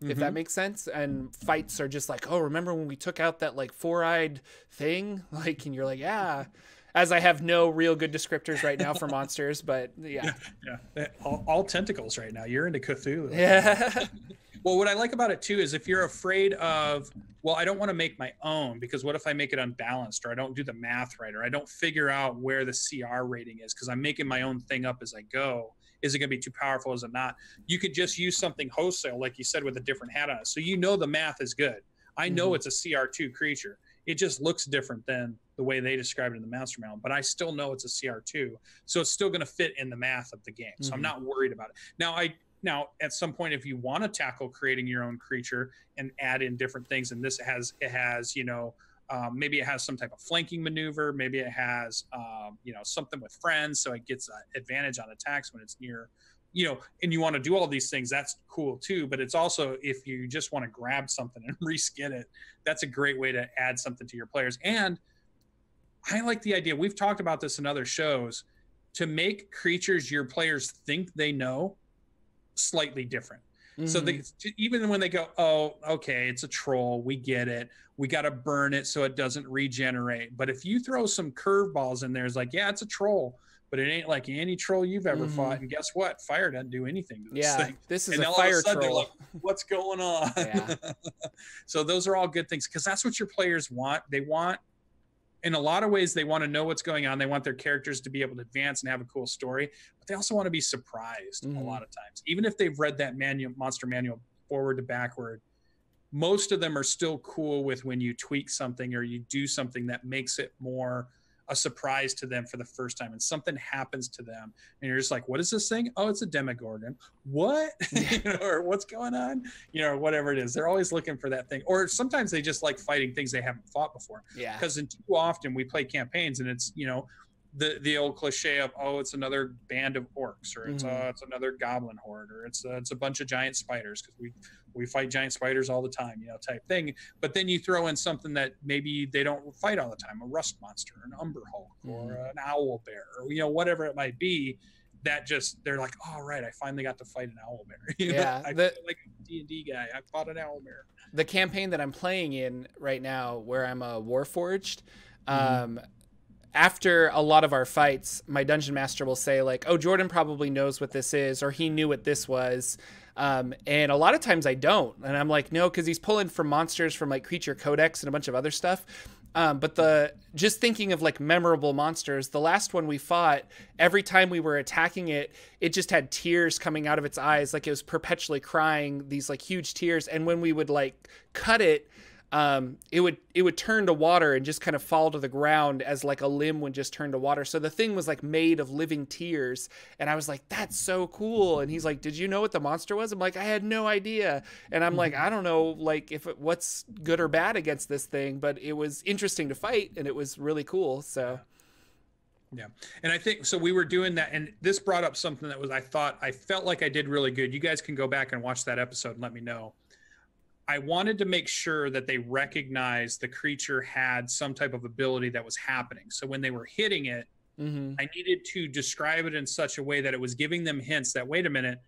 S1: If that makes sense. And fights are just like, oh, remember when we took out that like 4-eyed thing? Like, and you're like, yeah. As I have no real good descriptors right now for monsters, but yeah.
S2: All tentacles right now. You're into Cthulhu.
S1: Yeah.
S2: Well, what I like about it too is if you're afraid of, well, I don't want to make my own, because what if I make it unbalanced, or I don't do the math right, or I don't figure out where the CR rating is because I'm making my own thing up as I go. Is it going to be too powerful? Is it not? You could just use something wholesale, like you said, with a different hat on it. So you know the math is good. I know it's a CR2 creature. It just looks different than the way they describe it in the master manual, but I still know it's a CR2. So it's still going to fit in the math of the game. So I'm not worried about it. Now, at some point, if you want to tackle creating your own creature and add in different things, and it has, you know, maybe it has some type of flanking maneuver. Maybe it has, you know, something with friends, so it gets advantage on attacks when it's near, you know, and you want to do all these things. That's cool too. But it's also, if you just want to grab something and reskin it, that's a great way to add something to your players. And I like the idea. We've talked about this in other shows, to make creatures your players think they know slightly different. So even when they go, oh, okay, it's a troll, we get it, we got to burn it so it doesn't regenerate. But if you throw some curveballs in there, it's like, yeah, it's a troll, but it ain't like any troll you've ever fought. And guess what? Fire doesn't do anything to this thing.
S1: This is a fire troll.
S2: Like, what's going on? Yeah. So those are all good things, because that's what your players want. They want, in a lot of ways, they want to know what's going on. They want their characters to be able to advance and have a cool story, but they also want to be surprised a lot of times. Even if they've read that monster manual forward to backward, most of them are still cool with when you tweak something or you do something that makes it more a surprise to them for the first time, and something happens to them and you're just like, what is this thing? Oh, it's a Demogorgon. What? You know, or what's going on? You know, or whatever it is. They're always looking for that thing. Or sometimes they just like fighting things they haven't fought before.
S1: Yeah.
S2: Because too often we play campaigns and it's, you know, the old cliche of, oh, it's another band of orcs, or it's another goblin horde, or it's a bunch of giant spiders, because we fight giant spiders all the time, you know, type thing. But then you throw in something that maybe they don't fight all the time, a rust monster, an umber hulk, or an owl bear, or, you know, whatever it might be. That just, they're like, oh, right, I finally got to fight an owl bear. You know, I feel like a D&D guy. I fought an owl bear.
S1: The campaign that I'm playing in right now, where I'm a Warforged, after a lot of our fights, my dungeon master will say, like, oh, Jordan probably knows what this is, or he knew what this was. And a lot of times I don't. And I'm like, no, because he's pulling from monsters from like Creature Codex and a bunch of other stuff. But just thinking of like memorable monsters, the last one we fought, every time we were attacking it, it just had tears coming out of its eyes. Like it was perpetually crying, these like huge tears. And when we would like cut it, it would turn to water and just kind of fall to the ground as like a limb would just turn to water. So the thing was like made of living tears. And I was like, that's so cool. And he's like, did you know what the monster was? I'm like, I had no idea. And I'm like, I don't know, like what's good or bad against this thing, but it was interesting to fight and it was really cool. So.
S2: Yeah. And I think, so we were doing that, and this brought up something that was, I felt like I did really good. You guys can go back and watch that episode and let me know. I wanted to make sure that they recognized the creature had some type of ability that was happening. So when they were hitting it, I needed to describe it in such a way that it was giving them hints that, wait a minute,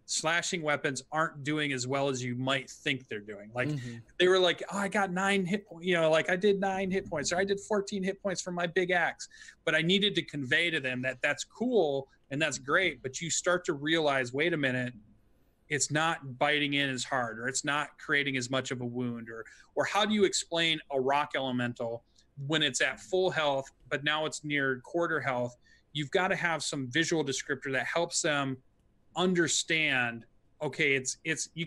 S2: slashing weapons aren't doing as well as you might think they're doing. Like they were like, oh, I got 9 hit points, you know, like I did 9 hit points, or I did 14 hit points from my big axe. But I needed to convey to them that that's cool and that's great. But you start to realize, wait a minute, it's not biting in as hard, or it's not creating as much of a wound, or how do you explain a rock elemental when it's at full health, but now it's near quarter health? You've got to have some visual descriptor that helps them understand, okay, it's you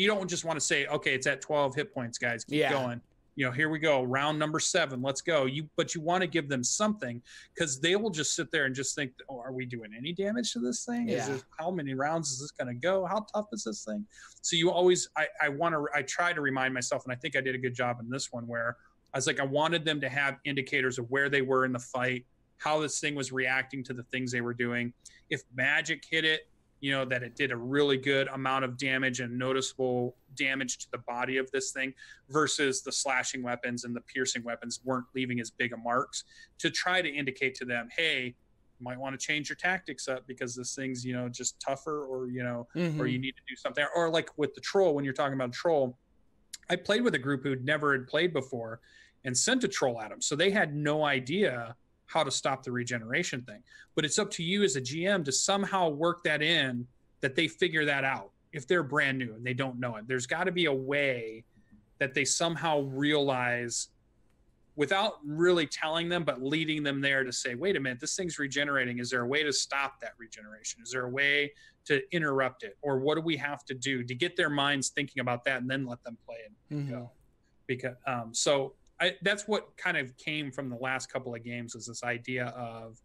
S2: don't just want to say, okay, it's at 12 hit points, guys, keep going. You know, here we go, round number 7, let's go. But you want to give them something, because they will just sit there and just think, oh, are we doing any damage to this thing? How many rounds is this going to go? How tough is this thing? So you always, I try to remind myself, and I think I did a good job in this one, where I was like, I wanted them to have indicators of where they were in the fight, how this thing was reacting to the things they were doing. If magic hit it, you know, that it did a really good amount of damage and noticeable damage to the body of this thing, versus the slashing weapons and the piercing weapons weren't leaving as big a marks, to try to indicate to them, hey, you might want to change your tactics up because this thing's, you know, just tougher, or, you know, or you need to do something. Or like with the troll, when you're talking about a troll, I played with a group who'd never had played before and sent a troll at them. So they had no idea how to stop the regeneration thing. But it's up to you as a GM to somehow work that in, that they figure that out if they're brand new and they don't know it. There's got to be a way that they somehow realize, without really telling them, but leading them there to say, wait a minute, this thing's regenerating. Is there a way to stop that regeneration? Is there a way to interrupt it? Or what do we have to do to get their minds thinking about that, and then let them play and go? Because that's what kind of came from the last couple of games, is this idea of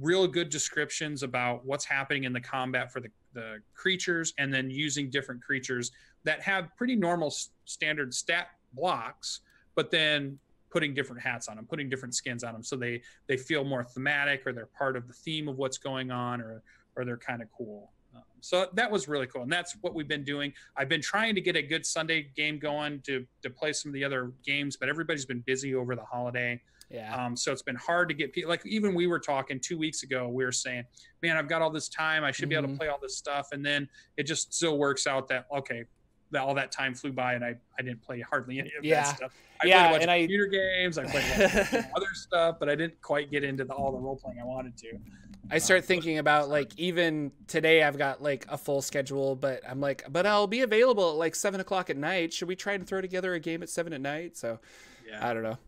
S2: real good descriptions about what's happening in the combat for the creatures, and then using different creatures that have pretty normal standard stat blocks, but then putting different hats on them, putting different skins on them, so they feel more thematic, or they're part of the theme of what's going on, or they're kind of cool. So that was really cool, and that's what we've been doing. I've been trying to get a good Sunday game going to play some of the other games, but everybody's been busy over the holiday. So it's been hard to get people. Like, even we were talking 2 weeks ago, we were saying, man, I've got all this time, I should be able to play all this stuff, and then it just still works out that, okay, all that time flew by and I didn't play hardly any of that stuff. I played a bunch of computer games, I played a bunch of other stuff, but I didn't quite get into all the role playing I wanted to.
S1: I start thinking about, like, even today I've got like a full schedule, but I'm like, but I'll be available at like 7 o'clock at night. Should we try and throw together a game at 7 at night? So I don't know.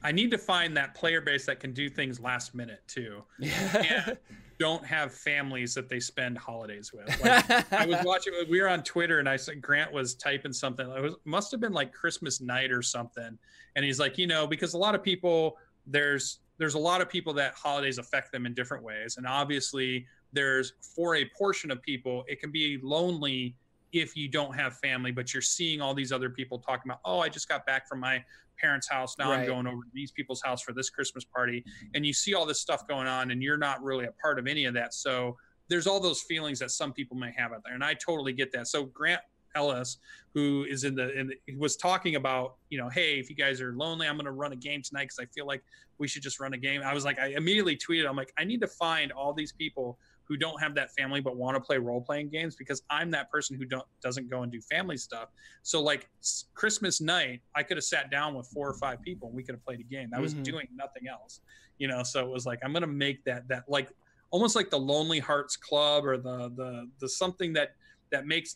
S2: I need to find that player base that can do things last minute too. And don't have families that they spend holidays with. Like, I was watching, we were on Twitter, and I said Grant was typing something. It must have been like Christmas night or something. And he's like, you know, because a lot of people, there's a lot of people that holidays affect them in different ways. And obviously there's, for a portion of people, it can be lonely if you don't have family, but you're seeing all these other people talking about, oh, I just got back from my parents' house. Now I'm going over to these people's house for this Christmas party. And you see all this stuff going on and you're not really a part of any of that. So there's all those feelings that some people may have out there. And I totally get that. So Grant Ellis, who is he was talking about, you know, hey, if you guys are lonely, I'm going to run a game tonight because I feel like we should just run a game. I was like, I immediately tweeted, I'm like, I need to find all these people who don't have that family but want to play role-playing games, because I'm that person who doesn't go and do family stuff. So like Christmas night, I could have sat down with 4 or 5 people and we could have played a game. I was doing nothing else, you know. So it was like, I'm going to make that like almost like the Lonely Hearts Club, or the something that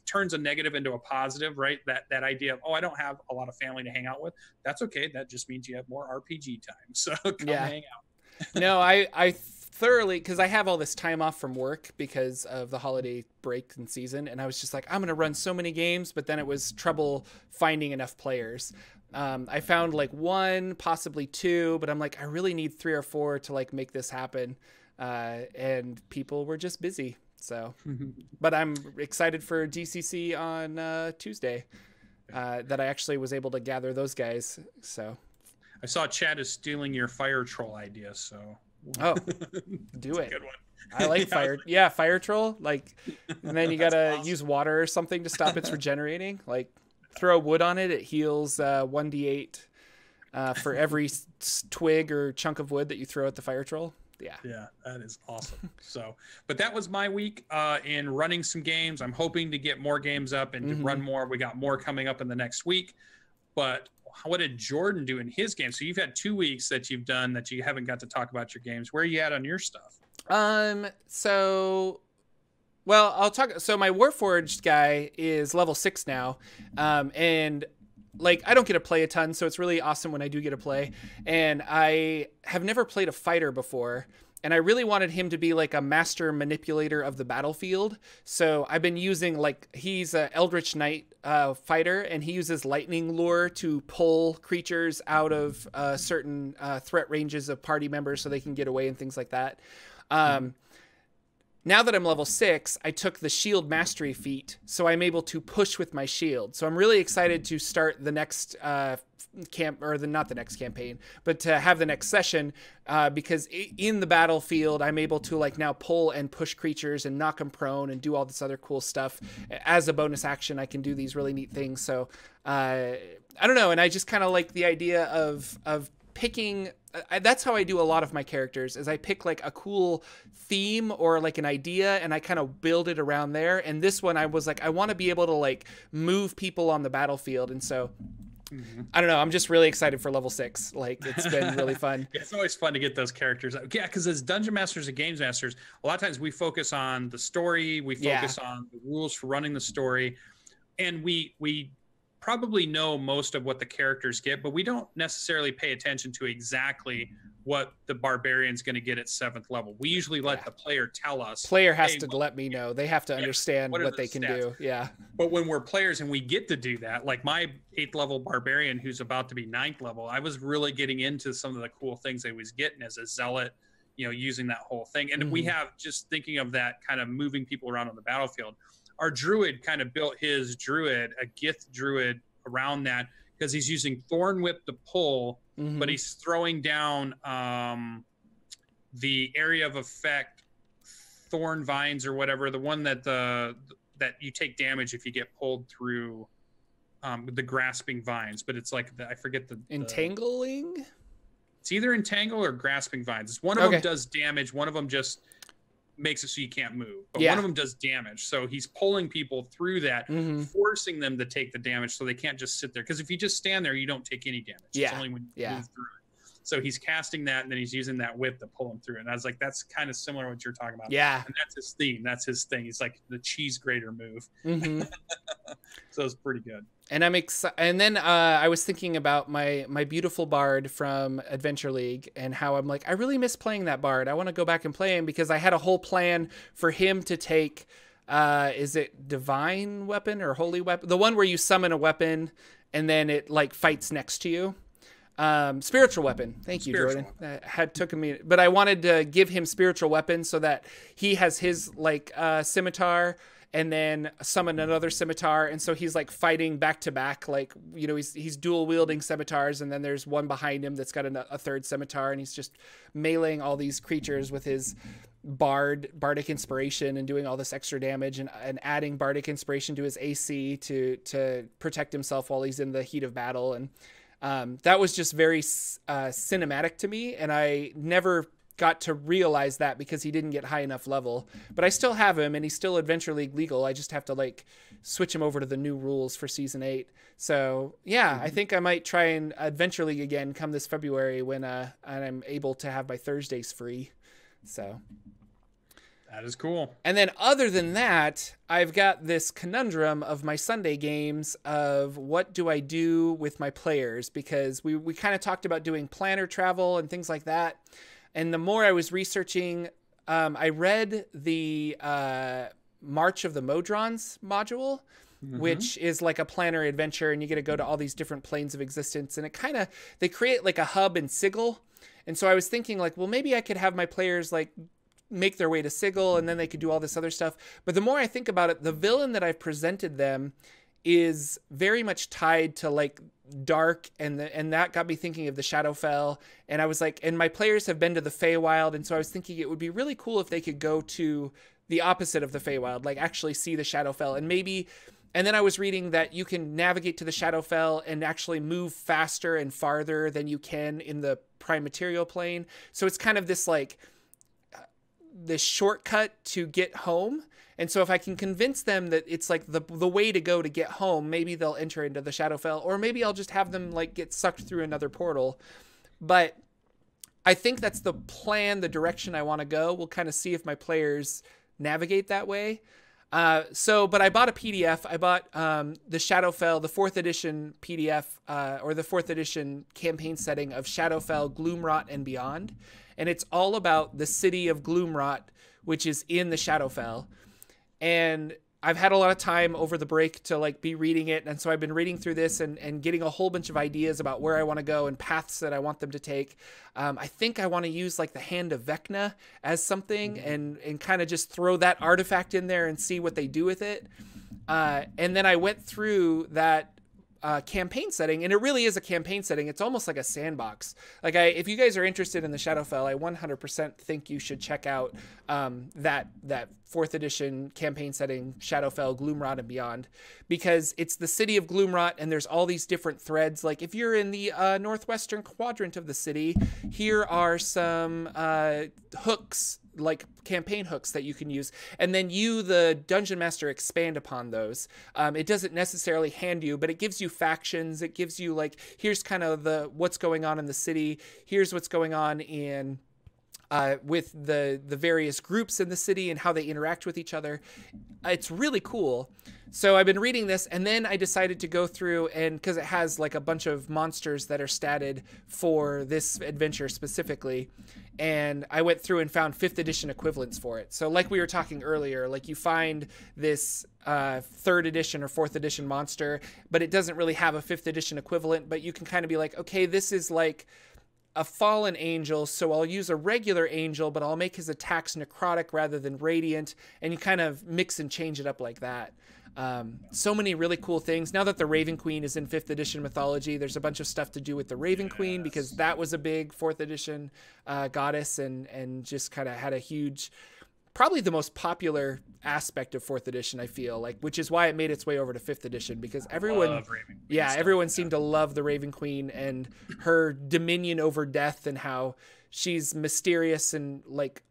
S2: turns a negative into a positive, right? That idea of, oh, I don't have a lot of family to hang out with. That's okay. That just means you have more RPG time. So come hang out.
S1: No, I thoroughly, because I have all this time off from work because of the holiday break and season, and I was just like, I'm gonna run so many games, but then it was trouble finding enough players. I found like 1, possibly 2, but I'm like, I really need 3 or 4 to like make this happen, and people were just busy. So but I'm excited for GCC on Tuesday, that I actually was able to gather those guys. So
S2: I saw Chad is stealing your fire troll idea, so
S1: oh, do it.
S2: Good one.
S1: I like fire troll. Like, and then you gotta awesome. Use water or something to stop its regenerating. Like, throw wood on it. It heals 1d8 for every twig or chunk of wood that you throw at the fire troll. Yeah,
S2: that is awesome. So, but that was my week in running some games. I'm hoping to get more games up and to run more. We got more coming up in the next week. But what did Jordan do in his game? So you've had 2 weeks that you've done that you haven't got to talk about your games. Where are you at on your stuff?
S1: So, well, I'll talk. So my Warforged guy is level 6 now. And like, I don't get to play a ton, so it's really awesome when I do get to play. And I have never played a fighter before, and I really wanted him to be like a master manipulator of the battlefield. So I've been using, like, he's an Eldritch Knight fighter, and he uses lightning lure to pull creatures out of certain threat ranges of party members so they can get away and things like that. Now that I'm level 6, I took the shield mastery feat, so I'm able to push with my shield. So I'm really excited to start the next not the next campaign, but to have the next session, because in the battlefield, I'm able to like now pull and push creatures and knock them prone and do all this other cool stuff. As a bonus action, I can do these really neat things. So I don't know, and I just kind of like the idea of picking. That's how I do a lot of my characters, is I pick like a cool theme or like an idea, and I kind of build it around there. And this one, I was like, I want to be able to like move people on the battlefield. And so I don't know, I'm just really excited for level 6. Like, it's been really fun.
S2: It's always fun to get those characters. Yeah, because as dungeon masters and games masters, a lot of times we focus on the story, we focus on the rules for running the story, and we probably know most of what the characters get, but we don't necessarily pay attention to exactly what the barbarian's going to get at 7th level. We usually let the player tell us.
S1: Player has to let me know. They have to understand what they can do. Yeah.
S2: But when we're players and we get to do that, like my 8th level barbarian who's about to be 9th level, I was really getting into some of the cool things I was getting as a zealot, you know, using that whole thing. And we have, just thinking of that kind of moving people around on the battlefield, our druid kind of built his druid, a Gith druid, around that, because he's using Thorn Whip to pull, but he's throwing down the area of effect, Thorn Vines or whatever, the one that that you take damage if you get pulled through the Grasping Vines, but it's like I forget the
S1: Entangling.
S2: It's either Entangle or Grasping Vines. It's one of them does damage, one of them just makes it so you can't move, but one of them does damage. So he's pulling people through that, forcing them to take the damage, so they can't just sit there, because if you just stand there, you don't take any damage. It's only when you move through it. So he's casting that, and then he's using that whip to pull him through. And I was like, that's kind of similar to what you're talking about.
S1: Yeah.
S2: And that's his theme. That's his thing. He's like the cheese grater move. So it's pretty good.
S1: And I'm excited. And then I was thinking about my beautiful bard from Adventure League, and how I'm like, I really miss playing that bard. I want to go back and play him, because I had a whole plan for him to take, is it Divine Weapon or Holy Weapon? The one where you summon a weapon and then it like fights next to you. Spiritual Weapon. Thank you, Jordan. Had took me, but I wanted to give him Spiritual Weapon so that he has his like scimitar, and then summon another scimitar. And so he's like fighting back to back, like, you know, he's dual wielding scimitars, and then there's one behind him that's got a third scimitar, and he's just meleeing all these creatures with his bardic inspiration and doing all this extra damage, and adding bardic inspiration to his AC to protect himself while he's in the heat of battle. And that was just very cinematic to me, and I never got to realize that because he didn't get high enough level. But I still have him, and he's still Adventure League legal. I just have to like switch him over to the new rules for season 8. So yeah, I think I might try and Adventure League again come this February when I'm able to have my Thursdays free. So
S2: that is cool.
S1: And then other than that, I've got this conundrum of my Sunday games of what do I do with my players, because we kind of talked about doing planner travel and things like that. And the more I was researching, I read the March of the Modrons module, which is like a planner adventure, and you get to go to all these different planes of existence. And they create like a hub in Sigil. And so I was thinking like, well, maybe I could have my players like make their way to Sigil, and then they could do all this other stuff. But the more I think about it, the villain that I've presented them is very much tied to like dark, and that got me thinking of the Shadowfell. And I was like, and my players have been to the Feywild, and so I was thinking it would be really cool if they could go to the opposite of the Feywild, like actually see the Shadowfell. And then I was reading that you can navigate to the Shadowfell and actually move faster and farther than you can in the prime material plane. So it's kind of this like this shortcut to get home. And so if I can convince them that it's like the way to go to get home, maybe they'll enter into the Shadowfell, or maybe I'll just have them like get sucked through another portal. But I think that's the plan, the direction I want to go. We'll kind of see if my players navigate that way. But I bought a PDF. I bought the Shadowfell, the 4th edition PDF, or the 4th edition campaign setting of Shadowfell, Gloomrot, and Beyond. And it's all about the city of Gloomrot, which is in the Shadowfell. And I've had a lot of time over the break to like be reading it. And so I've been reading through this and getting a whole bunch of ideas about where I want to go and paths that I want them to take. I think I want to use like the Hand of Vecna as something and kind of just throw that artifact in there and see what they do with it. And then I went through that campaign setting, and it really is a campaign setting. It's almost like a sandbox. Like if you guys are interested in the Shadowfell, I 100% think you should check out that 4th edition campaign setting, Shadowfell, Gloomrot, and Beyond, because it's the city of Gloomrot, and there's all these different threads. Like if you're in the northwestern quadrant of the city, here are some hooks, like campaign hooks that you can use, and then you, the dungeon master, expand upon those. It doesn't necessarily hand you, but it gives you factions. It gives you like, here's kind of what's going on in the city. Here's what's going on in with the various groups in the city and how they interact with each other. It's really cool. So I've been reading this, and then I decided to go through, and because it has like a bunch of monsters that are statted for this adventure specifically, and I went through and found 5th edition equivalents for it. So like we were talking earlier, like you find this 3rd edition or 4th edition monster, but it doesn't really have a 5th edition equivalent, but you can kind of be like, okay, this is like a fallen angel, so I'll use a regular angel, but I'll make his attacks necrotic rather than radiant, and you kind of mix and change it up like that. So many really cool things. Now that the Raven Queen is in 5th edition mythology, there's a bunch of stuff to do with the Raven Queen, because that was a big 4th edition goddess, and just kind of had a huge, probably the most popular aspect of 4th edition, I feel like, which is why it made its way over to 5th edition, because everyone seemed to love the Raven Queen and her dominion over death, and how she's mysterious, and like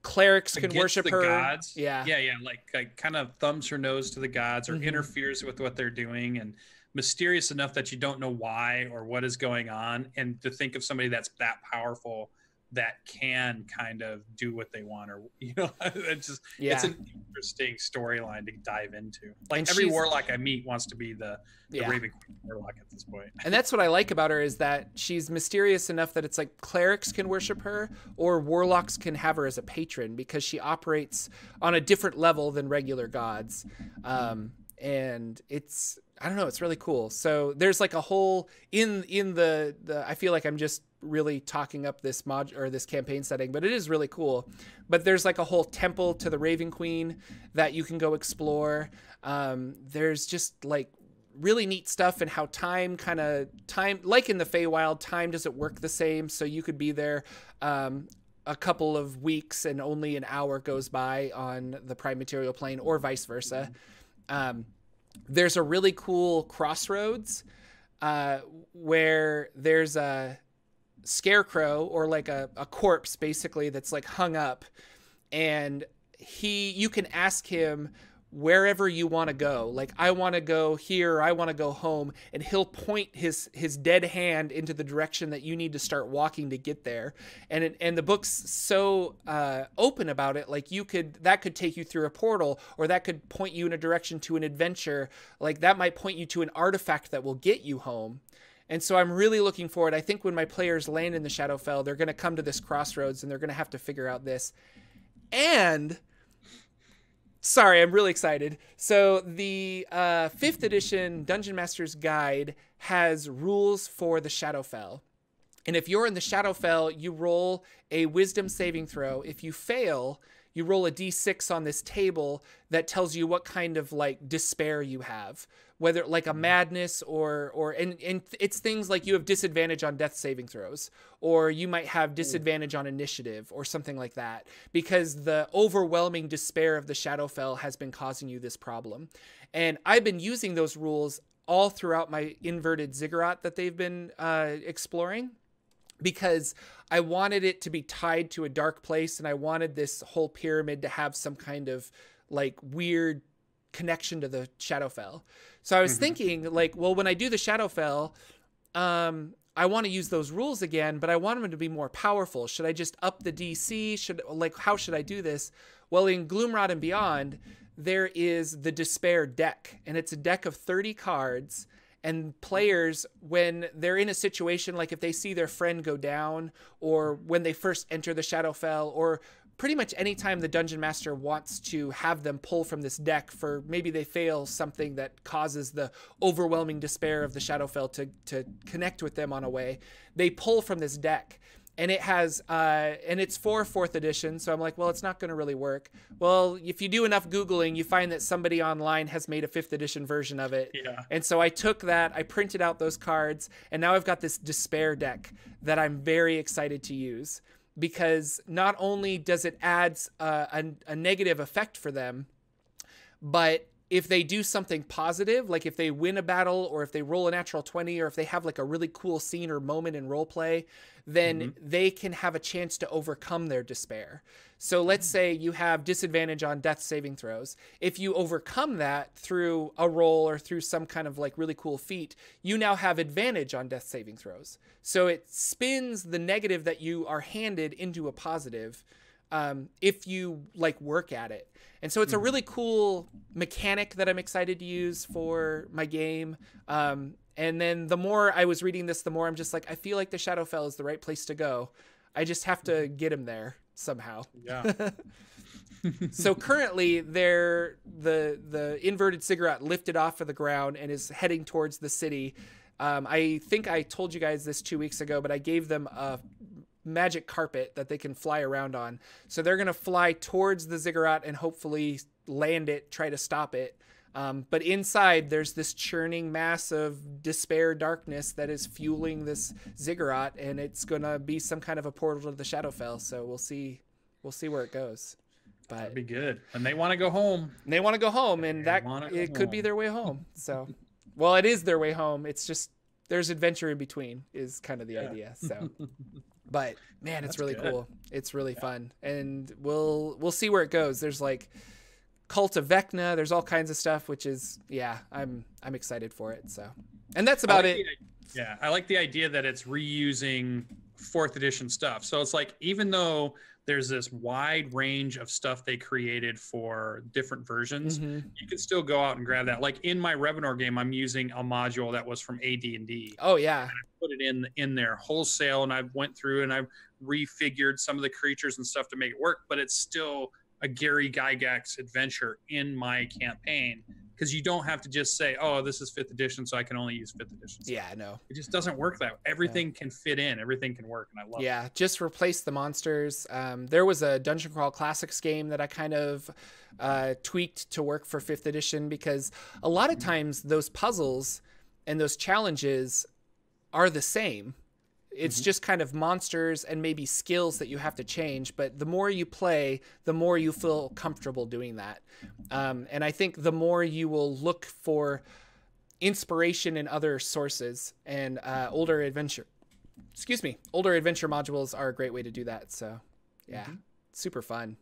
S1: clerics can worship her.
S2: Gods. Yeah. Like kind of thumbs her nose to the gods, or interferes with what they're doing, and mysterious enough that you don't know why or what is going on. And to think of somebody that's that powerful that can kind of do what they want, or it's just it's an interesting storyline to dive into. Like, and every warlock I meet wants to be the Raven Queen warlock at this point.
S1: And that's what I like about her, is that she's mysterious enough that it's like clerics can worship her, or warlocks can have her as a patron, because she operates on a different level than regular gods. And it's, I don't know, it's really cool. So there's like a whole in the I feel like I'm just really talking up this mod or this campaign setting, but it is really cool. But there's like a whole temple to the Raven Queen that you can go explore. There's just like really neat stuff, and how time like in the Feywild, time doesn't work the same. So you could be there a couple of weeks and only an hour goes by on the prime material plane, or vice versa. There's a really cool crossroads where there's a scarecrow, or like a corpse basically, that's like hung up, and you can ask him wherever you want to go. Like, I want to go here, I want to go home, and he'll point his dead hand into the direction that you need to start walking to get there. And the book's so open about it. Like, that could take you through a portal, or that could point you in a direction to an adventure. Like, that might point you to an artifact that will get you home. And so I'm really looking forward. I think when my players land in the Shadowfell, they're going to come to this crossroads, and they're going to have to figure out this. And sorry, I'm really excited. So the 5th edition Dungeon Master's Guide has rules for the Shadowfell. And if you're in the Shadowfell, you roll a wisdom saving throw. If you fail, you roll a d6 on this table that tells you what kind of like despair you have, whether like a madness and it's things like you have disadvantage on death saving throws, or you might have disadvantage on initiative or something like that, because the overwhelming despair of the Shadowfell has been causing you this problem. And I've been using those rules all throughout my inverted ziggurat that they've been exploring, because I wanted it to be tied to a dark place, and I wanted this whole pyramid to have some kind of like weird connection to the Shadowfell. So I was thinking like, well, when I do the Shadowfell, I want to use those rules again, but I want them to be more powerful. Should I just up the DC? How should I do this? Well, in Gloomrod and Beyond, there is the Despair deck, and it's a deck of 30 cards. And players, when they're in a situation, like if they see their friend go down, or when they first enter the Shadowfell, or pretty much anytime the Dungeon Master wants to have them pull from this deck for maybe they fail something that causes the overwhelming despair of the Shadowfell to connect with them on a way, they pull from this deck. And it has, and it's for 4th edition. So I'm like, well, it's not going to really work. Well, if you do enough Googling, you find that somebody online has made a 5th edition version of it. Yeah. And so I took that, I printed out those cards, and now I've got this despair deck that I'm very excited to use, because not only does it add a negative effect for them, but if they do something positive, like if they win a battle, or if they roll a natural 20, or if they have like a really cool scene or moment in role play, then they can have a chance to overcome their despair. So let's say you have disadvantage on death saving throws. If you overcome that through a roll or through some kind of like really cool feat, you now have advantage on death saving throws. So it spins the negative that you are handed into a positive, if you like work at it. And so it's a really cool mechanic that I'm excited to use for my game. And then the more I was reading this, the more I'm just like, I feel like the Shadowfell is the right place to go. I just have to get him there somehow. Yeah. So currently the inverted ziggurat lifted off of the ground and is heading towards the city. I think I told you guys this 2 weeks ago, but I gave them a magic carpet that they can fly around on. So they're going to fly towards the ziggurat and hopefully land it, try to stop it. But inside there's this churning mass of despair darkness that is fueling this ziggurat, and it's going to be some kind of a portal to the Shadowfell. So we'll see where it goes. But
S2: that'd be good. And they want to go home.
S1: They want to go home, and it could be their way home. So, well, it is their way home. It's just there's adventure in between is kind of the idea. So, but man, it's really cool. It's really fun, and we'll see where it goes. There's like Cult of Vecna. There's all kinds of stuff, which is I'm excited for it. So, and that's about it.
S2: I like the idea that it's reusing 4th edition stuff. So it's like, even though there's this wide range of stuff they created for different versions, you can still go out and grab that. Like in my Revenor game, I'm using a module that was from AD&D.
S1: Oh yeah.
S2: And I put it in there wholesale, and I went through and I refigured some of the creatures and stuff to make it work, but it's still a Gary Gygax adventure in my campaign because you don't have to just say, oh, this is 5th edition, so I can only use 5th edition.
S1: Yeah, no.
S2: It just doesn't work that way. Everything can fit in. Everything can work, and I love it.
S1: Yeah, just replace the monsters. There was a Dungeon Crawl Classics game that I kind of tweaked to work for 5th edition, because a lot of times those puzzles and those challenges are the same. It's just kind of monsters and maybe skills that you have to change. But the more you play, the more you feel comfortable doing that. And I think the more you will look for inspiration in other sources, and older adventure modules are a great way to do that. So yeah, super fun.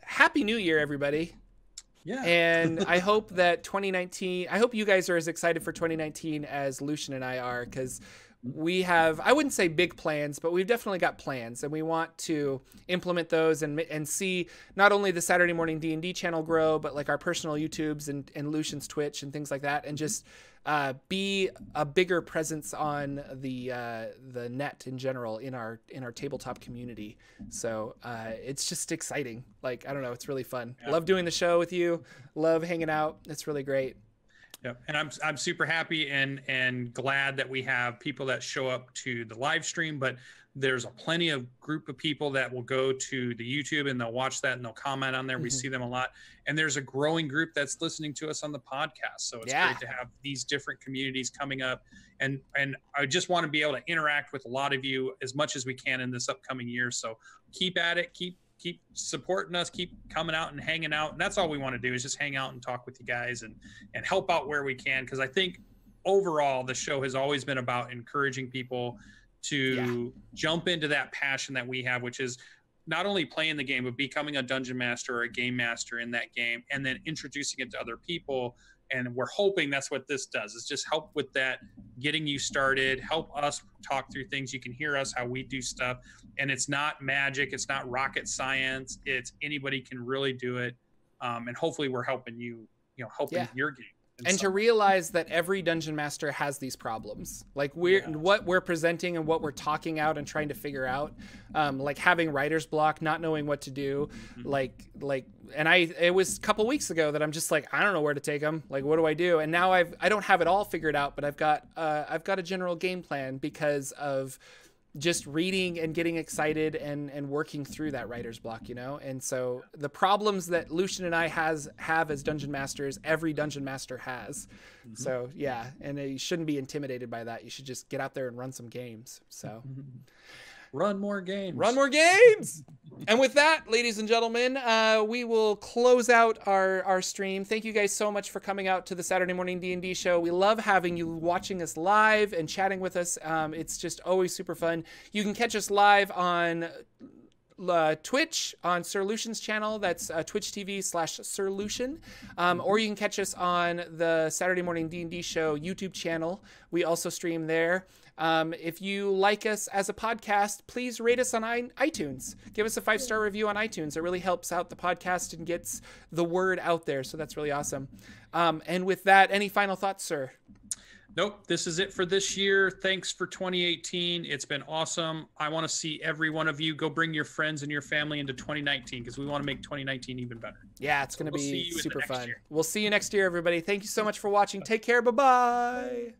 S1: Happy New Year, everybody.
S2: Yeah.
S1: And I hope that 2019, I hope you guys are as excited for 2019 as Lucian and I are, because we have, I wouldn't say big plans, but we've definitely got plans, and we want to implement those and see not only the Saturday Morning D&D channel grow, but like our personal YouTubes and Lucian's Twitch and things like that, and just be a bigger presence on the net in general in our tabletop community. So it's just exciting. Like, I don't know, it's really fun. Yeah. Love doing the show with you. Love hanging out. It's really great.
S2: Yeah, and I'm super happy and glad that we have people that show up to the live stream, but there's a plenty of group of people that will go to the YouTube and they'll watch that and they'll comment on there. We see them a lot, and there's a growing group that's listening to us on the podcast. So it's great to have these different communities coming up, and I just want to be able to interact with a lot of you as much as we can in this upcoming year. So keep at it, keep supporting us, keep coming out and hanging out. And that's all we want to do, is just hang out and talk with you guys and help out where we can. Because I think overall the show has always been about encouraging people to jump into that passion that we have, which is not only playing the game, but becoming a dungeon master or a game master in that game, and then introducing it to other people. And we're hoping that's what this does, is just help with that, getting you started, help us talk through things. You can hear us, how we do stuff. And it's not magic. It's not rocket science. It's anybody can really do it. And hopefully we're helping you, helping your game.
S1: And to realize that every dungeon master has these problems, like what we're presenting and what we're talking out and trying to figure out, like having writer's block, not knowing what to do, it was a couple weeks ago that I'm just like, I don't know where to take them. Like, what do I do? And now I don't have it all figured out, but I've got a general game plan because of just reading and getting excited and working through that writer's block, And so the problems that Lucian and I have as dungeon masters, every dungeon master has. So yeah, and you shouldn't be intimidated by that. You should just get out there and run some games. So
S2: run more games.
S1: And with that, ladies and gentlemen, we will close out our stream. Thank you guys so much for coming out to the Saturday Morning D&D Show. We love having you watching us live and chatting with us. It's just always super fun. You can catch us live on Twitch on Sir Lucian's channel. That's Twitch TV/Sir Lucian. Or you can catch us on the Saturday Morning D&D Show YouTube channel. We also stream there. If you like us as a podcast, please rate us on iTunes. Give us a 5-star review on iTunes. It really helps out the podcast and gets the word out there. So that's really awesome. And with that, any final thoughts, sir?
S2: Nope. This is it for this year. Thanks for 2018. It's been awesome. I want to see every one of you go bring your friends and your family into 2019, because we want to make 2019 even better.
S1: Yeah, it's going to be super fun. We'll see you next year, everybody. Thank you so much for watching. Take care. Bye-bye.